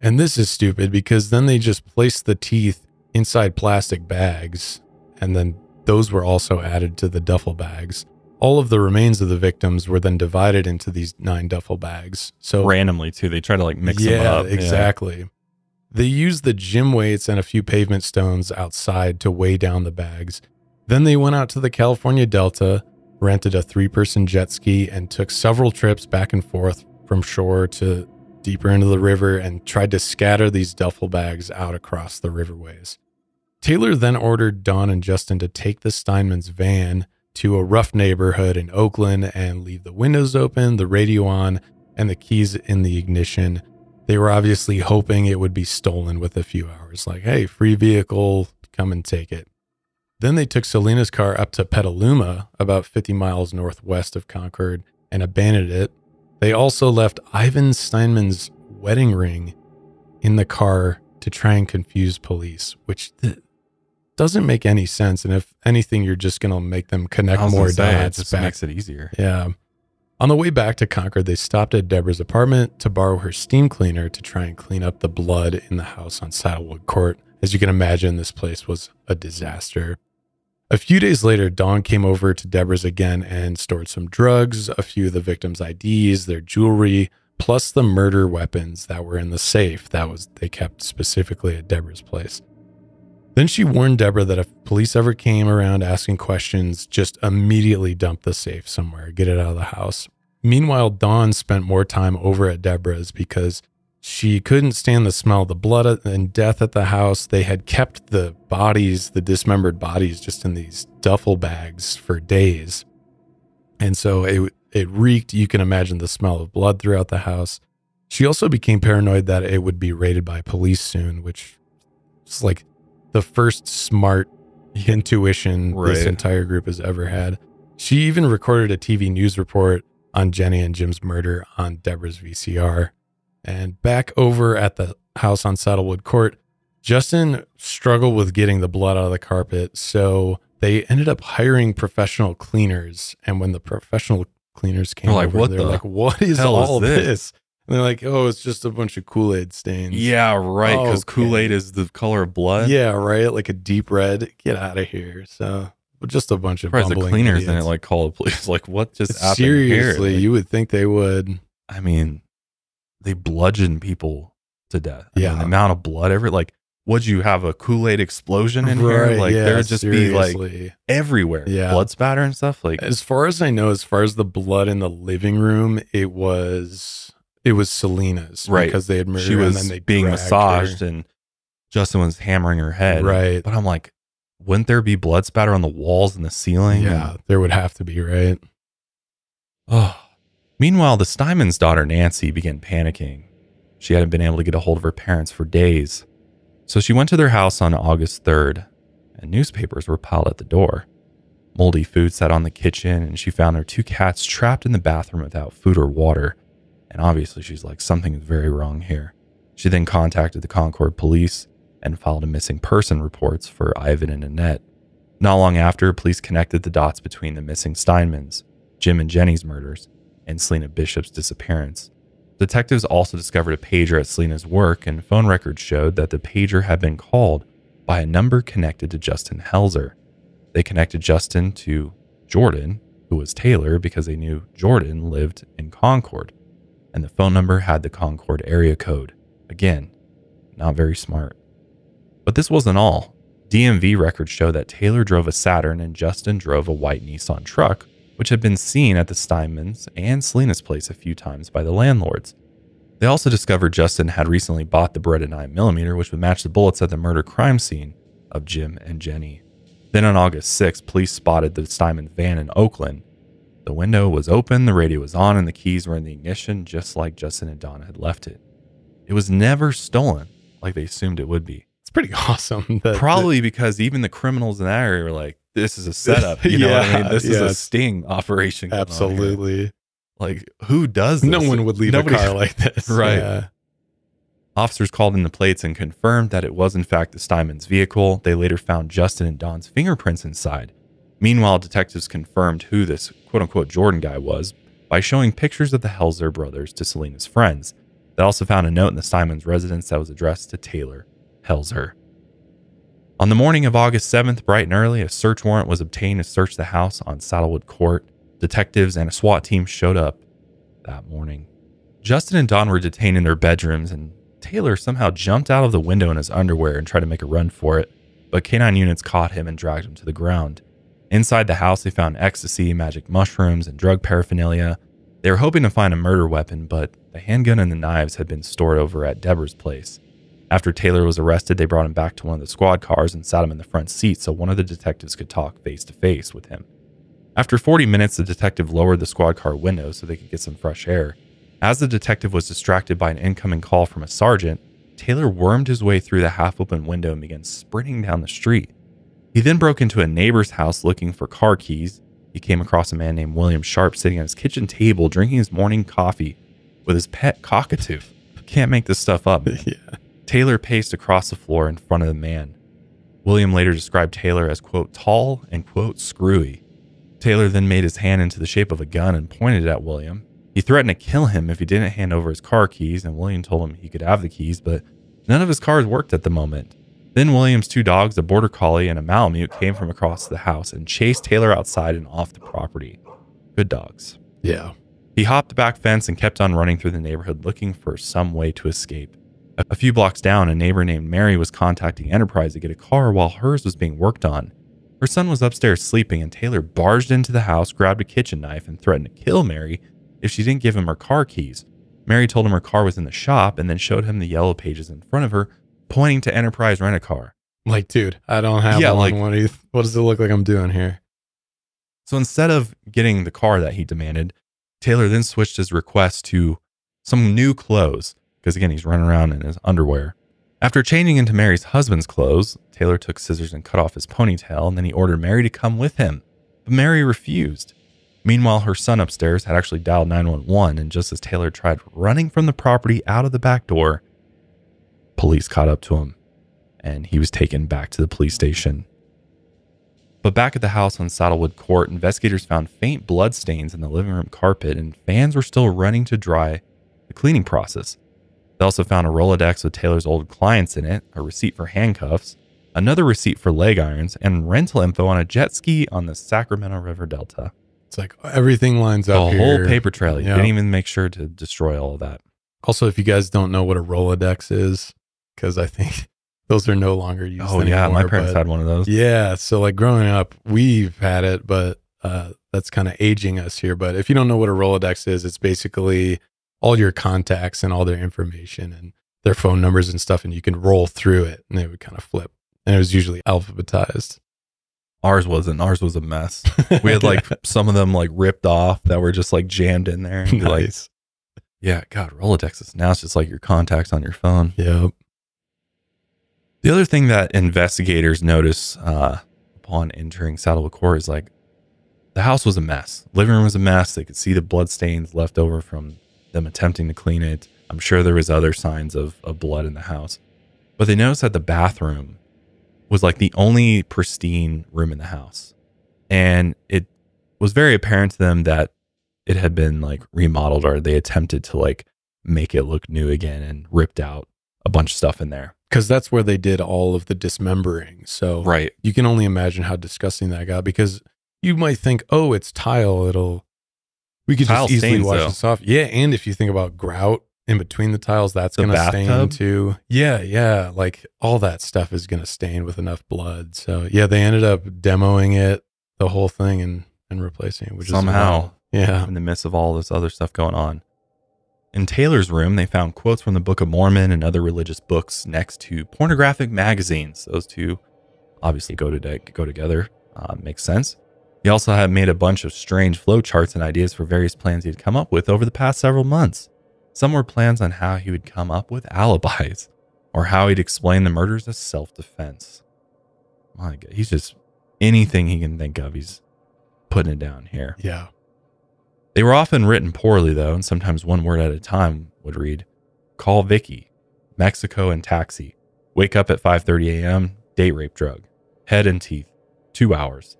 And this is stupid because then they just placed the teeth inside plastic bags, and then those were also added to the duffel bags. All of the remains of the victims were then divided into these 9 duffel bags. So randomly too, they try to like mix them up. Exactly. Yeah. They used the gym weights and a few pavement stones outside to weigh down the bags. Then they went out to the California Delta, rented a 3-person jet ski, and took several trips back and forth from shore to deeper into the river and tried to scatter these duffel bags out across the riverways. Taylor then ordered Dawn and Justin to take the Steinman's van to a rough neighborhood in Oakland and leave the windows open, the radio on, and the keys in the ignition. They were obviously hoping it would be stolen with a few hours. Like, hey, free vehicle, come and take it. Then they took Selena's car up to Petaluma, about 50 miles northwest of Concord, and abandoned it. They also left Ivan Steinman's wedding ring in the car to try and confuse police, which doesn't make any sense. And if anything, you're just going to make them connect more dots. It just makes it easier. Yeah. On the way back to Concord, they stopped at Debrah's apartment to borrow her steam cleaner to try and clean up the blood in the house on Saddlewood Court. As you can imagine, this place was a disaster. A few days later, Dawn came over to Debrah's again and stored some drugs, a few of the victims' IDs, their jewelry, plus the murder weapons that were in the safe they kept specifically at Debrah's place. Then she warned Debrah that if police ever came around asking questions, just immediately dump the safe somewhere, get it out of the house. Meanwhile, Dawn spent more time over at Debrah's because she couldn't stand the smell of the blood and death at the house. They had kept the bodies, the dismembered bodies, just in these duffel bags for days. And so it reeked. You can imagine the smell of blood throughout the house. She also became paranoid that it would be raided by police soon, which is like the first smart intuition this entire group has ever had. She even recorded a TV news report on Jenny and Jim's murder on Debrah's VCR. And back over at the house on Saddlewood Court, Justin struggled with getting the blood out of the carpet, so they ended up hiring professional cleaners. And when the professional cleaners came over, they're like, what is all this? And they're like, oh, it's just a bunch of Kool-Aid stains. Yeah, right, because Kool-Aid is the color of blood. Yeah, right, like a deep red. Get out of here. So just a bunch of bumbling the cleaners idiots. didn't like call the police. Like, what just happened Seriously, here? you would think they would. I mean, they bludgeon people to death. I mean, the amount of blood would you have a Kool-Aid explosion in here? Like, there would just be like everywhere, blood spatter and stuff. Like, as far as I know, as far as the blood in the living room, it was Selena's, right? Because they had murdered she was and then they being massaged, and Justin was hammering her head, right? But I'm like, wouldn't there be blood spatter on the walls and the ceiling? Yeah, there would have to be, right? Oh. Meanwhile, the Steinman's daughter, Nancy, began panicking. She hadn't been able to get a hold of her parents for days. So she went to their house on August 3rd, and newspapers were piled at the door. Moldy food sat on the kitchen, and she found her 2 cats trapped in the bathroom without food or water. And obviously she's like, something is very wrong here. She then contacted the Concord police and filed a missing person reports for Ivan and Annette. Not long after, police connected the dots between the missing Steinmans, Jim and Jenny's murders, and Selena Bishop's disappearance. Detectives also discovered a pager at Selena's work, and phone records showed that the pager had been called by a number connected to Justin Helzer. They connected Justin to Jordan, who was Taylor, because they knew Jordan lived in Concord, and the phone number had the Concord area code. Again, not very smart. But this wasn't all. DMV records show that Taylor drove a Saturn and Justin drove a white Nissan truck, which had been seen at the Steinmans and Selena's place a few times by the landlords. They also discovered Justin had recently bought the Beretta 9mm, which would match the bullets at the murder crime scene of Jim and Jenny. Then on August 6th, police spotted the Steinman van in Oakland. The window was open, the radio was on, and the keys were in the ignition, just like Justin and Donna had left it. It was never stolen, like they assumed it would be. It's pretty awesome. Probably because even the criminals in that area were like, this is a setup. You know what I mean? This is a sting operation. Absolutely. Like, who does this? No one would leave a car like this. Right. Yeah. Officers called in the plates and confirmed that it was in fact the Steinman's vehicle. They later found Justin and Don's fingerprints inside. Meanwhile, detectives confirmed who this quote-unquote Jordan guy was by showing pictures of the Helzer brothers to Selena's friends. They also found a note in the Steinman's residence that was addressed to Taylor Helzer. On the morning of August 7th, bright and early, a search warrant was obtained to search the house on Saddlewood Court. Detectives and a SWAT team showed up that morning. Justin and Don were detained in their bedrooms, and Taylor somehow jumped out of the window in his underwear and tried to make a run for it, but canine units caught him and dragged him to the ground. Inside the house, they found ecstasy, magic mushrooms, and drug paraphernalia. They were hoping to find a murder weapon, but the handgun and the knives had been stored over at Debrah's place. After Taylor was arrested, they brought him back to one of the squad cars and sat him in the front seat so one of the detectives could talk face-to-face with him. After 40 minutes, the detective lowered the squad car window so they could get some fresh air. As the detective was distracted by an incoming call from a sergeant, Taylor wormed his way through the half-open window and began sprinting down the street. He then broke into a neighbor's house looking for car keys. He came across a man named William Sharp sitting at his kitchen table drinking his morning coffee with his pet cockatoo. Can't make this stuff up. Yeah. Taylor paced across the floor in front of the man. William later described Taylor as, quote, tall and, quote, screwy. Taylor then made his hand into the shape of a gun and pointed it at William. He threatened to kill him if he didn't hand over his car keys, and William told him he could have the keys, but none of his cars worked at the moment. Then William's 2 dogs, a border collie and a Malamute, came from across the house and chased Taylor outside and off the property. Good dogs. Yeah. He hopped the back fence and kept on running through the neighborhood looking for some way to escape. A few blocks down, a neighbor named Mary was contacting Enterprise to get a car while hers was being worked on. Her son was upstairs sleeping, and Taylor barged into the house, grabbed a kitchen knife, and threatened to kill Mary if she didn't give him her car keys. Mary told him her car was in the shop and then showed him the yellow pages in front of her, pointing to Enterprise Rent-A-Car. Like, dude, I don't have one. Like, what does it look like I'm doing here? So instead of getting the car that he demanded, Taylor then switched his request to some new clothes, because again, he's running around in his underwear. After changing into Mary's husband's clothes, Taylor took scissors and cut off his ponytail, and then he ordered Mary to come with him. But Mary refused. Meanwhile, her son upstairs had actually dialed 911, and just as Taylor tried running from the property out of the back door, police caught up to him, and he was taken back to the police station. But back at the house on Saddlewood Court, investigators found faint blood stains in the living room carpet, and fans were still running to dry the cleaning process. They also found a Rolodex with Taylor's old clients in it, a receipt for handcuffs, another receipt for leg irons, and rental info on a jet ski on the Sacramento River Delta. It's like everything lines up here. The whole paper trail. You didn't even make sure to destroy all of that. Also, if you guys don't know what a Rolodex is, because I think those are no longer used anymore. Oh, yeah. My parents had one of those. Yeah. So like growing up, we've had it, but that's kind of aging us here. But if you don't know what a Rolodex is, it's basically all your contacts and all their information and their phone numbers and stuff. And you can roll through it and it would kind of flip. And it was usually alphabetized. Ours wasn't. Ours was a mess. We had like some of them like ripped off that were just like jammed in there. And nice. Like, yeah, God, Rolodexes. Now it's just like your contacts on your phone. Yep. The other thing that investigators notice upon entering Saddlewood Court is like The house was a mess. Living room was a mess. They could see the blood stains left over from them attempting to clean it. I'm sure there was other signs of blood in the house. But they noticed that the bathroom was like the only pristine room in the house. And it was very apparent to them that it had been like remodeled, or they attempted to like make it look new again and ripped out a bunch of stuff in there. Because that's where they did all of the dismembering. So right. You can only imagine how disgusting that got, because you might think, oh, it's tile. We could tile just easily stains, wash though. this off. Yeah. And if you think about grout in between the tiles, that's going to stain bathtub? too. Yeah. Like all that stuff is going to stain with enough blood. So yeah, they ended up demoing it, the whole thing, and replacing it, which somehow, yeah, in the midst of all this other stuff going on. In Taylor's room, they found quotes from the Book of Mormon and other religious books next to pornographic magazines. Those two obviously go together. Makes sense. He also had made a bunch of strange flow charts and ideas for various plans he'd come up with over the past several months. Some were plans on how he would come up with alibis, or how he'd explain the murders as self-defense. My God, he's just anything he can think of, he's putting it down here. Yeah. They were often written poorly, though, and sometimes one word at a time would read, "Call Vicky, Mexico and taxi, wake up at 5:30 a.m., date rape drug, head and teeth, 2 hours."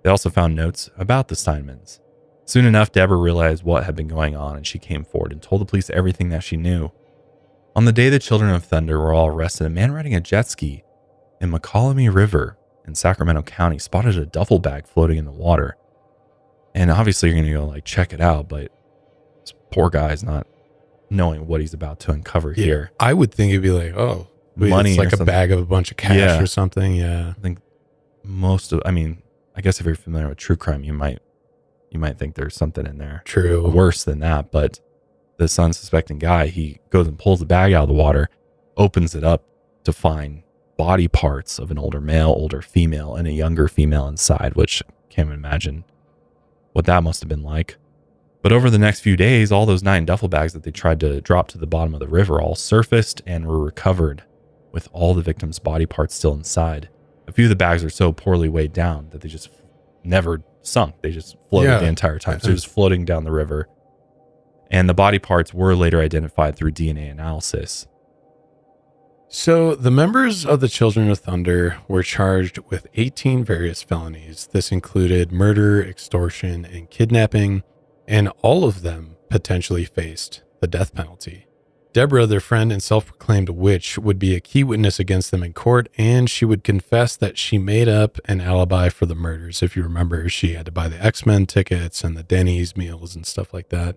They also found notes about the Steinmans. Soon enough, Deborah realized what had been going on, and she came forward and told the police everything that she knew. On the day the Children of Thunder were all arrested, a man riding a jet ski in McCallamy River in Sacramento County spotted a duffel bag floating in the water. And obviously you're going to go like check it out, but this poor guy's not knowing what he's about to uncover here. I would think it'd be like, oh, money, it's like or a bag of a bunch of cash or something. Yeah. I think I guess if you're familiar with true crime, you might think there's something in there. True. Worse than that, but this unsuspecting guy, he goes and pulls the bag out of the water, opens it up to find body parts of an older male, older female, and a younger female inside, which can't imagine what that must have been like. But over the next few days, all those 9 duffel bags that they tried to drop to the bottom of the river all surfaced and were recovered with all the victims' body parts still inside. A few of the bags are so poorly weighed down that they just never sunk. They just floated the entire time. So they're just floating down the river. And the body parts were later identified through DNA analysis. So the members of the Children of Thunder were charged with 18 various felonies. This included murder, extortion, and kidnapping, and all of them potentially faced the death penalty. Debrah, their friend and self-proclaimed witch, would be a key witness against them in court, and she would confess that she made up an alibi for the murders. If you remember, she had to buy the X-Men tickets and the Denny's meals and stuff like that.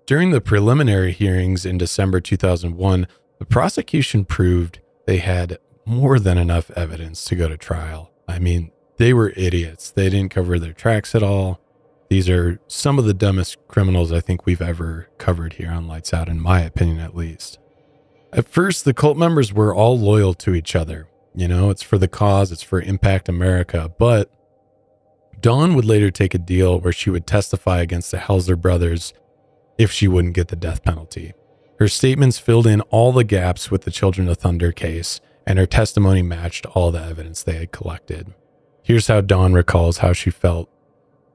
During the preliminary hearings in December 2001, the prosecution proved they had more than enough evidence to go to trial. I mean, they were idiots. They didn't cover their tracks at all. These are some of the dumbest criminals I think we've ever covered here on Lights Out, in my opinion at least. At first, the cult members were all loyal to each other. You know, it's for the cause, it's for Impact America. But Dawn would later take a deal where she would testify against the Helzer brothers if she wouldn't get the death penalty. Her statements filled in all the gaps with the Children of Thunder case, and her testimony matched all the evidence they had collected. Here's how Dawn recalls how she felt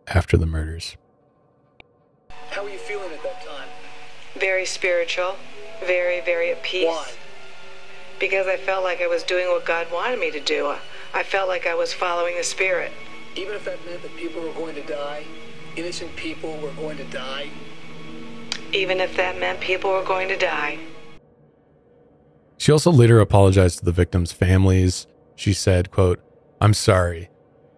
after the murders. How were you feeling at that time? Very spiritual, very, very at peace. Why? Because I felt like I was doing what God wanted me to do. I felt like I was following the Spirit. Even if that meant that people were going to die, innocent people were going to die? Even if that meant people were going to die. She also later apologized to the victims' families. She said, quote, "I'm sorry.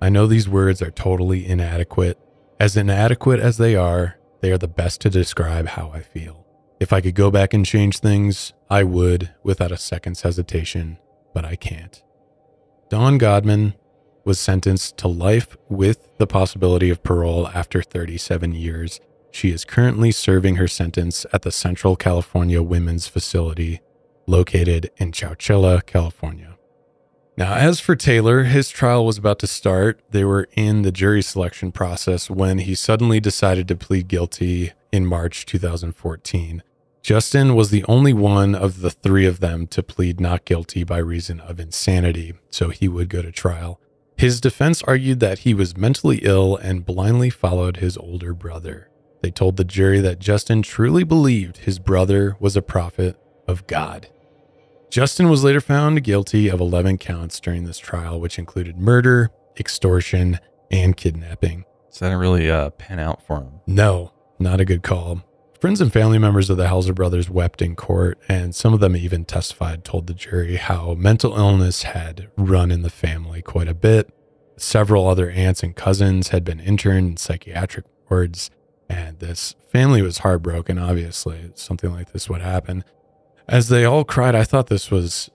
I know these words are totally inadequate. As inadequate as they are the best to describe how I feel. If I could go back and change things, I would without a second's hesitation, but I can't." Dawn Godman was sentenced to life with the possibility of parole after 37 years. She is currently serving her sentence at the Central California Women's Facility, located in Chowchilla, California. Now, as for Taylor, his trial was about to start. They were in the jury selection process when he suddenly decided to plead guilty in March 2014. Justin was the only one of the 3 of them to plead not guilty by reason of insanity, so he would go to trial. His defense argued that he was mentally ill and blindly followed his older brother. They told the jury that Justin truly believed his brother was a prophet of God. Justin was later found guilty of 11 counts during this trial, which included murder, extortion, and kidnapping. So that didn't really pan out for him. No, not a good call. Friends and family members of the Helzer brothers wept in court, and some of them even testified, told the jury how mental illness had run in the family quite a bit. Several other aunts and cousins had been interned in psychiatric wards, and this family was heartbroken, obviously. Something like this would happen. As they all cried, I thought this was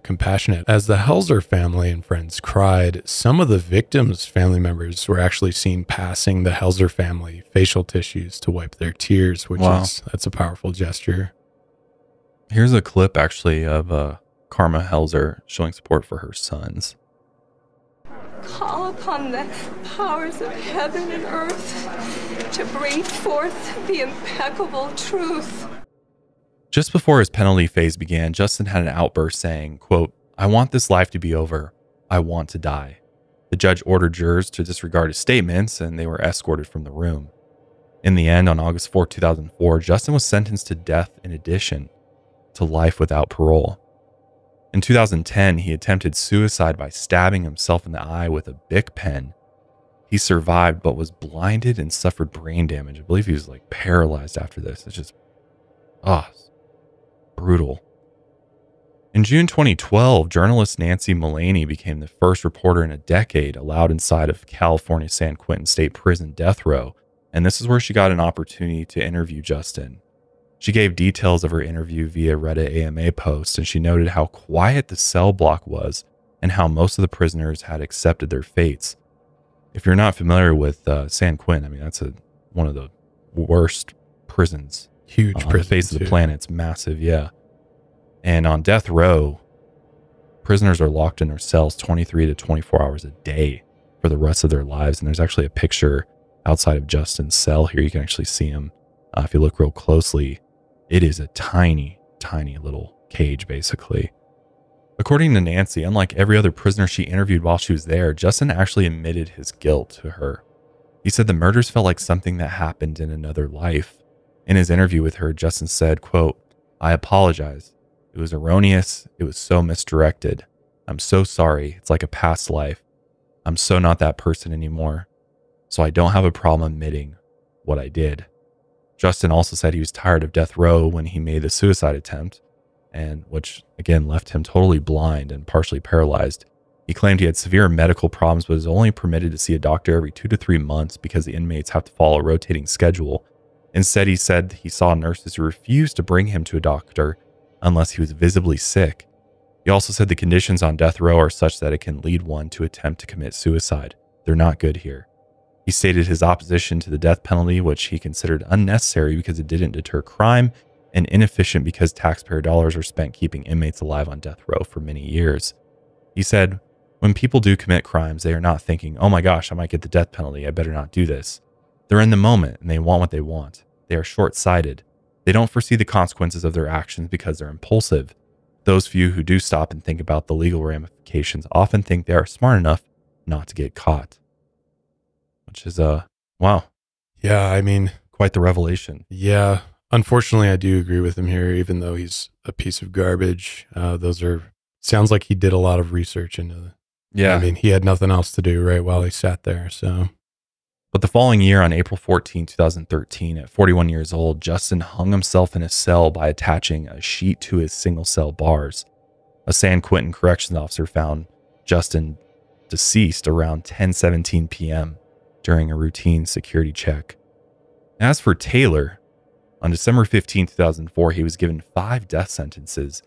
compassionate. As the Helzer family and friends cried, some of the victims' family members were actually seen passing the Helzer family facial tissues to wipe their tears, which that's a powerful gesture. Here's a clip actually of Karma Helzer showing support for her sons. Call upon the powers of heaven and earth to bring forth the impeccable truth. Just before his penalty phase began, Justin had an outburst saying, quote, "I want this life to be over. I want to die." The judge ordered jurors to disregard his statements, and they were escorted from the room. In the end, on August 4, 2004, Justin was sentenced to death in addition to life without parole. In 2010, he attempted suicide by stabbing himself in the eye with a Bic pen. He survived, but was blinded and suffered brain damage. I believe he was like paralyzed after this. It's just, brutal. In June 2012, journalist Nancy Mullaney became the first reporter in a decade allowed inside of California San Quentin State Prison death row, and this is where she got an opportunity to interview Justin. She gave details of her interview via Reddit AMA post, and she noted how quiet the cell block was and how most of the prisoners had accepted their fates. If you're not familiar with San Quentin, I mean, that's one of the worst prisons. Huge on the face of the planet. It's massive, yeah. And on death row, prisoners are locked in their cells 23 to 24 hours a day for the rest of their lives. And there's actually a picture outside of Justin's cell here. You can actually see him. If you look real closely, it is a tiny, tiny little cage, basically. According to Nancy, unlike every other prisoner she interviewed while she was there, Justin actually admitted his guilt to her. He said the murders felt like something that happened in another life. In his interview with her, Justin said, quote, "I apologize. It was erroneous. It was so misdirected. I'm so sorry. It's like a past life. I'm so not that person anymore. So I don't have a problem admitting what I did." Justin also said he was tired of death row when he made the suicide attempt, and which again left him totally blind and partially paralyzed. He claimed he had severe medical problems, but was only permitted to see a doctor every 2 to 3 months because the inmates have to follow a rotating schedule. Instead, he said he saw nurses who refused to bring him to a doctor unless he was visibly sick. He also said the conditions on death row are such that it can lead one to attempt to commit suicide. They're not good here. He stated his opposition to the death penalty, which he considered unnecessary because it didn't deter crime, and inefficient because taxpayer dollars are spent keeping inmates alive on death row for many years. He said, "When people do commit crimes, they are not thinking, oh my gosh, I might get the death penalty. I better not do this. They're in the moment and they want what they want. They are short-sighted. They don't foresee the consequences of their actions because they're impulsive. Those few who do stop and think about the legal ramifications often think they are smart enough not to get caught." Which is, wow. Yeah, I mean, quite the revelation. Yeah. Unfortunately, I do agree with him here, even though he's a piece of garbage. Sounds like he did a lot of research into. Yeah. I mean, he had nothing else to do, right, while he sat there, so. But the following year, on April 14, 2013, at 41 years old, Justin hung himself in his cell by attaching a sheet to his single-cell bars. A San Quentin corrections officer found Justin deceased around 10:17 p.m. during a routine security check. As for Taylor, on December 15, 2004, he was given 5 death sentences.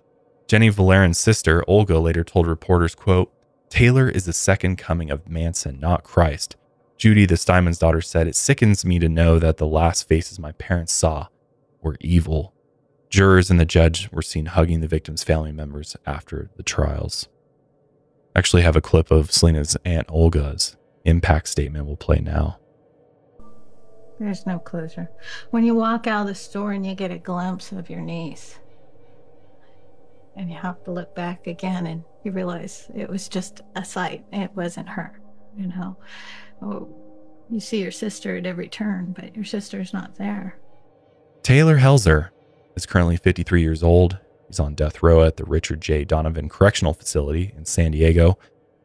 Jenny Valerin's sister, Olga, later told reporters, quote, "Taylor is the second coming of Manson, not Christ." Judy, the Steinman's daughter, said, "It sickens me to know that the last faces my parents saw were evil." Jurors and the judge were seen hugging the victims' family members after the trials. I actually have a clip of Selena's aunt Olga's impact statement we'll play now. There's no closure. When you walk out of the store and you get a glimpse of your niece, And you have to look back again and you realize it was just a sight. It wasn't her, you know. Oh, you see your sister at every turn, but your sister's not there. Taylor Helzer is currently 53 years old. He's on death row at the Richard J. Donovan Correctional Facility in San Diego.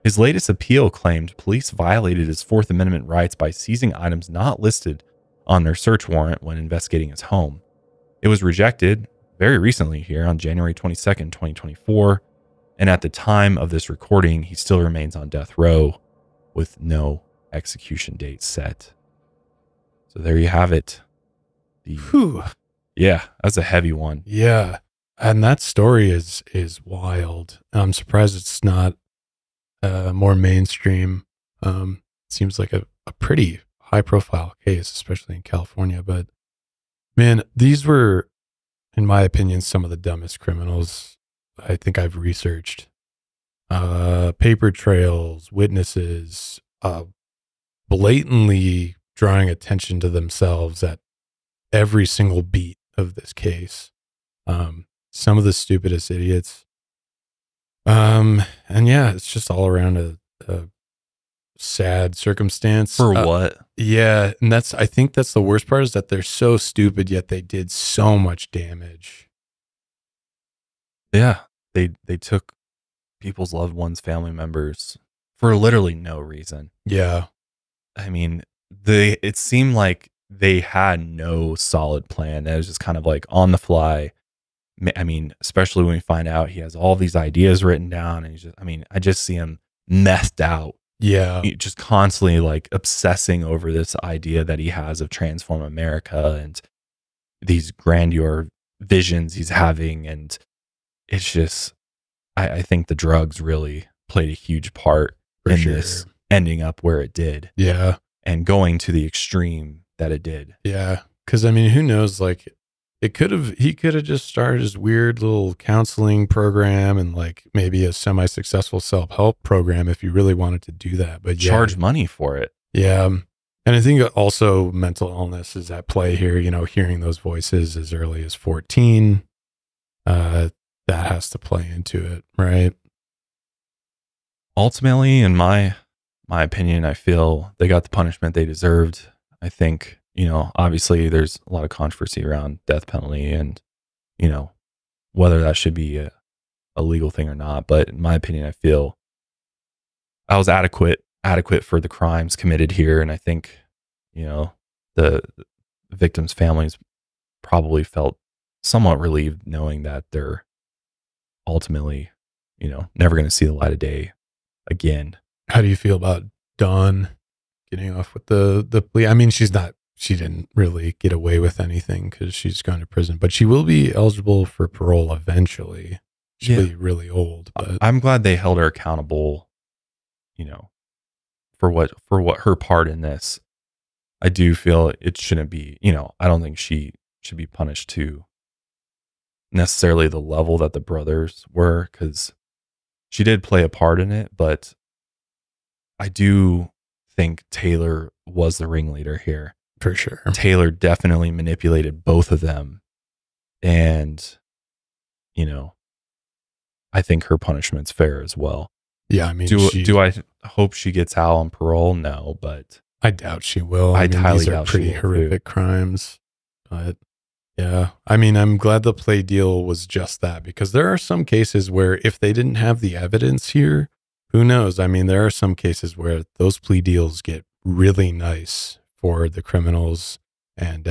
His latest appeal claimed police violated his Fourth Amendment rights by seizing items not listed on their search warrant when investigating his home. It was rejected very recently here on January 22nd, 2024. And at the time of this recording, he still remains on death row with no execution date set. So there you have it. Yeah, that's a heavy one. Yeah. And that story is wild. I'm surprised it's not more mainstream. Seems like a pretty high profile case, especially in California. But man, these were, in my opinion, some of the dumbest criminals I think I've researched. Paper trails, witnesses, blatantly drawing attention to themselves at every single beat of this case. Some of the stupidest idiots. And yeah, it's just all around a sad circumstance. For what? Yeah. And I think that's the worst part, is that they're so stupid, yet they did so much damage. Yeah. They took people's loved ones, family members for literally no reason. Yeah. I mean, it seemed like they had no solid plan. It was just kind of like on the fly. I mean, especially when we find out he has all these ideas written down, and I just see him messed out. Yeah. Just constantly like obsessing over this idea that he has of transform America and these grandeur visions he's having. And it's just, I think the drugs really played a huge part in this ending up where it did. Yeah. And going to the extreme that it did. Yeah. Cause I mean, who knows, like he could have just started his weird little counseling program and like maybe a semi-successful self-help program if you really wanted to do that, but charge money for it. Yeah. And I think also mental illness is at play here, you know, hearing those voices as early as 14, that has to play into it. Right. Ultimately, in my opinion, I feel they got the punishment they deserved. I think, you know, obviously there's a lot of controversy around death penalty and, you know, whether that should be a legal thing or not. But in my opinion, I feel I was adequate for the crimes committed here. And I think, you know, the victims' families probably felt somewhat relieved knowing that they're ultimately, you know, never going to see the light of day again. How do you feel about Dawn getting off with the plea? I mean, she didn't really get away with anything because she's gone to prison, but she will be eligible for parole eventually. She'll be really old. But I'm glad they held her accountable, you know, for what her part in this. I do feel it shouldn't be, you know, I don't think she should be punished to necessarily the level that the brothers were, because she did play a part in it, but I do think Taylor was the ringleader here. For sure. Taylor definitely manipulated both of them. And, you know, I think her punishment's fair as well. Yeah, I mean, do I hope she gets out on parole? No, but I doubt she will. I mean, highly these are doubt pretty she will horrific crimes. But yeah, I mean, I'm glad the plea deal was just that, because there are some cases where if they didn't have the evidence here, who knows? I mean, there are some cases where those plea deals get really nice for the criminals, and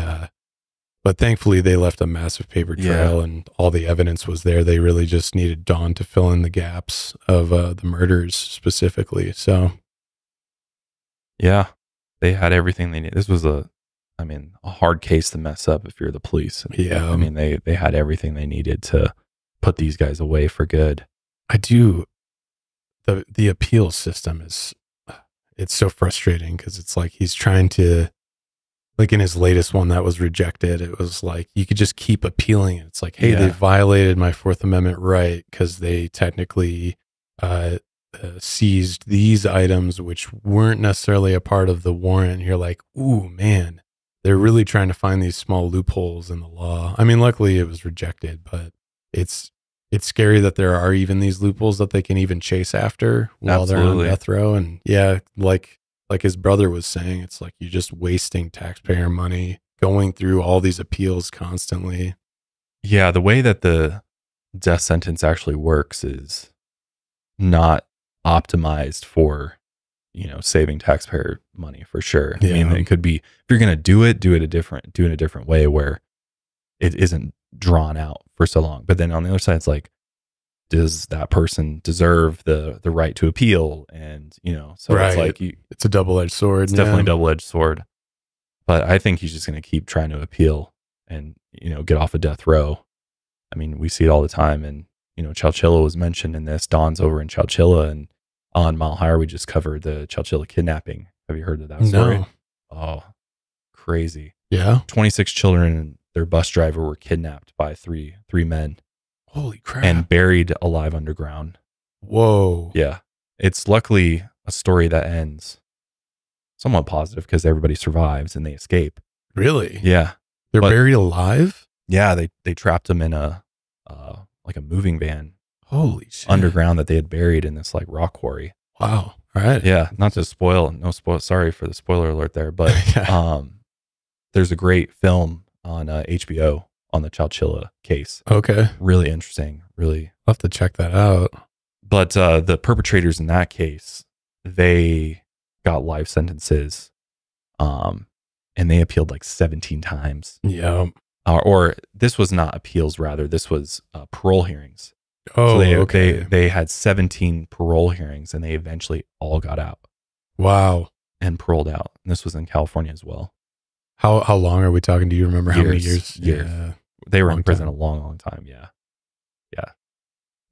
but thankfully they left a massive paper trail and all the evidence was there. They really just needed Dawn to fill in the gaps of the murders specifically. So yeah, they had everything they needed. This was a hard case to mess up if you're the police. Yeah. I mean, they had everything they needed to put these guys away for good. The appeal system it's so frustrating, because it's like he's trying to, like in his latest one that was rejected, it was like you could just keep appealing. It's like, hey, they violated my Fourth Amendment right because they technically seized these items which weren't necessarily a part of the warrant. And you're like, ooh, man, they're really trying to find these small loopholes in the law. I mean, luckily it was rejected, but it's it's scary that there are even these loopholes that they can even chase after while they're on death row. And yeah, like his brother was saying, it's like you're just wasting taxpayer money going through all these appeals constantly. Yeah, the way that the death sentence actually works is not optimized for, saving taxpayer money for sure. Yeah. I mean, it could be, if you're going to do it in a different way where it isn't drawn out for so long. But then on the other side, it's like, does that person deserve the right to appeal? And, so right. it's like, it's a double-edged sword. It's definitely a double-edged sword. But I think he's just going to keep trying to appeal and, get off of death row. I mean, we see it all the time. And, Chowchilla was mentioned in this. Don's over in Chowchilla, and on Mile Higher, we just covered the Chowchilla kidnapping. Have you heard of that story? No. Oh, crazy. Yeah. 26 children and their bus driver were kidnapped by three men. Holy crap. And buried alive underground. Whoa. Yeah. It's luckily a story that ends somewhat positive because everybody survives and they escape. Really? Yeah. They're buried alive? Yeah. They trapped them in a moving van. Holy shit. Underground that they had buried in this like rock quarry. Wow. All right. Yeah. Not to spoil, sorry for the spoiler alert there, but there's a great film on HBO on the Chowchilla case. Okay. Really interesting. Really. I'll have to check that out. But the perpetrators in that case, they got life sentences, and they appealed like 17 times. Yeah. Or this was not appeals, rather. This was parole hearings. Oh, so okay. They had 17 parole hearings, and they eventually all got out. Wow. And paroled out. And this was in California as well. How long are we talking? Do you remember how many years? Yeah. They were in prison a long time. Yeah. Yeah.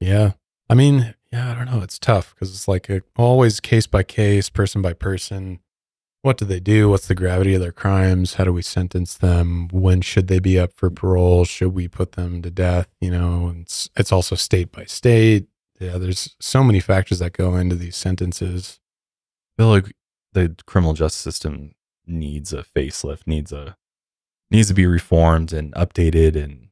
Yeah. I mean, yeah, I don't know. It's tough because it's like always case by case, person by person. What do they do? What's the gravity of their crimes? How do we sentence them? When should they be up for parole? Should we put them to death? It's also state by state. Yeah, there's so many factors that go into these sentences. I feel like the criminal justice system needs a facelift, needs to be reformed and updated. And,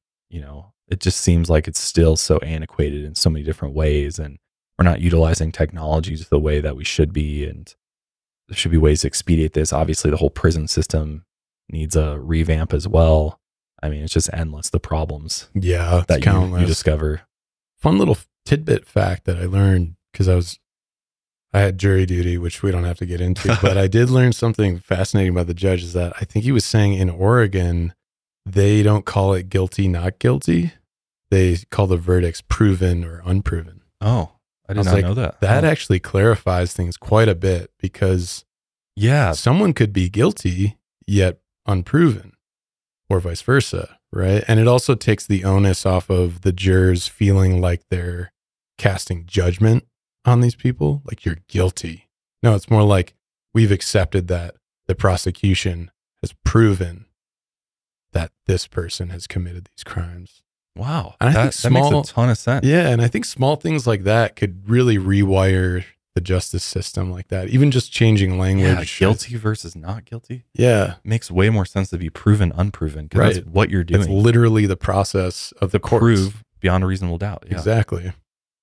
it just seems like it's still so antiquated in so many different ways. And we're not utilizing technologies the way that we should be. And there should be ways to expedite this. Obviously, the whole prison system needs a revamp as well. I mean, it's just endless, the problems that you discover. Fun little tidbit fact that I learned because I had jury duty, which we don't have to get into, but I did learn something fascinating about the judge is that I think he was saying in Oregon, they don't call it guilty, not guilty. They call the verdicts proven or unproven. Oh, I did not know that. That actually clarifies things quite a bit because someone could be guilty yet unproven or vice versa, right? And it also takes the onus off of the jurors feeling like they're casting judgment on these people, like you're guilty. No, it's more like we've accepted that the prosecution has proven that this person has committed these crimes. Wow. And that makes a ton of sense. Yeah. And I think small things like that could really rewire the justice system like that. Even just changing language. Yeah, guilty versus not guilty. Yeah. It makes way more sense to be proven, unproven. Because that's what you're doing. It's literally the process of the courts. Prove beyond a reasonable doubt. Yeah. Exactly.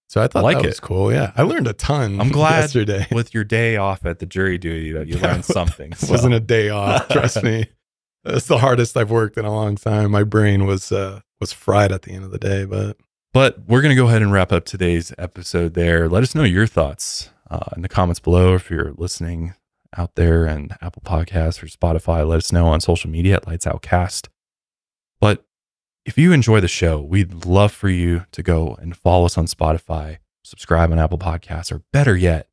So I thought that was cool. Yeah. I learned a ton. I'm glad yesterday. With your day off at the jury duty that you learned something. It wasn't a day off. Trust me. It's the hardest I've worked in a long time. My brain was fried at the end of the day, but we're going to go ahead and wrap up today's episode there. Let us know your thoughts in the comments below. If you're listening out there and Apple Podcasts or Spotify, let us know on social media at Lights Out Cast. But if you enjoy the show, we'd love for you to go and follow us on Spotify, subscribe on Apple Podcasts, or better yet,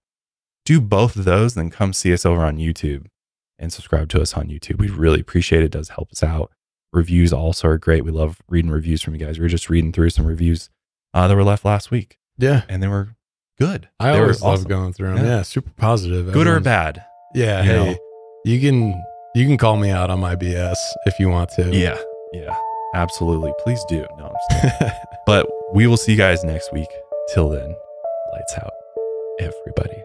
do both of those, then come see us over on YouTube and subscribe to us on YouTube. We really appreciate it. It does help us out. Reviews also are great. We love reading reviews from you guys. We were just reading through some reviews that were left last week. Yeah. And they were good. I always love going through them. Yeah, super positive. Good or bad. Yeah. Hey, you can call me out on my BS if you want to. Yeah. Yeah. Absolutely. Please do. No, I'm just kidding. But we will see you guys next week. Till then, lights out, everybody.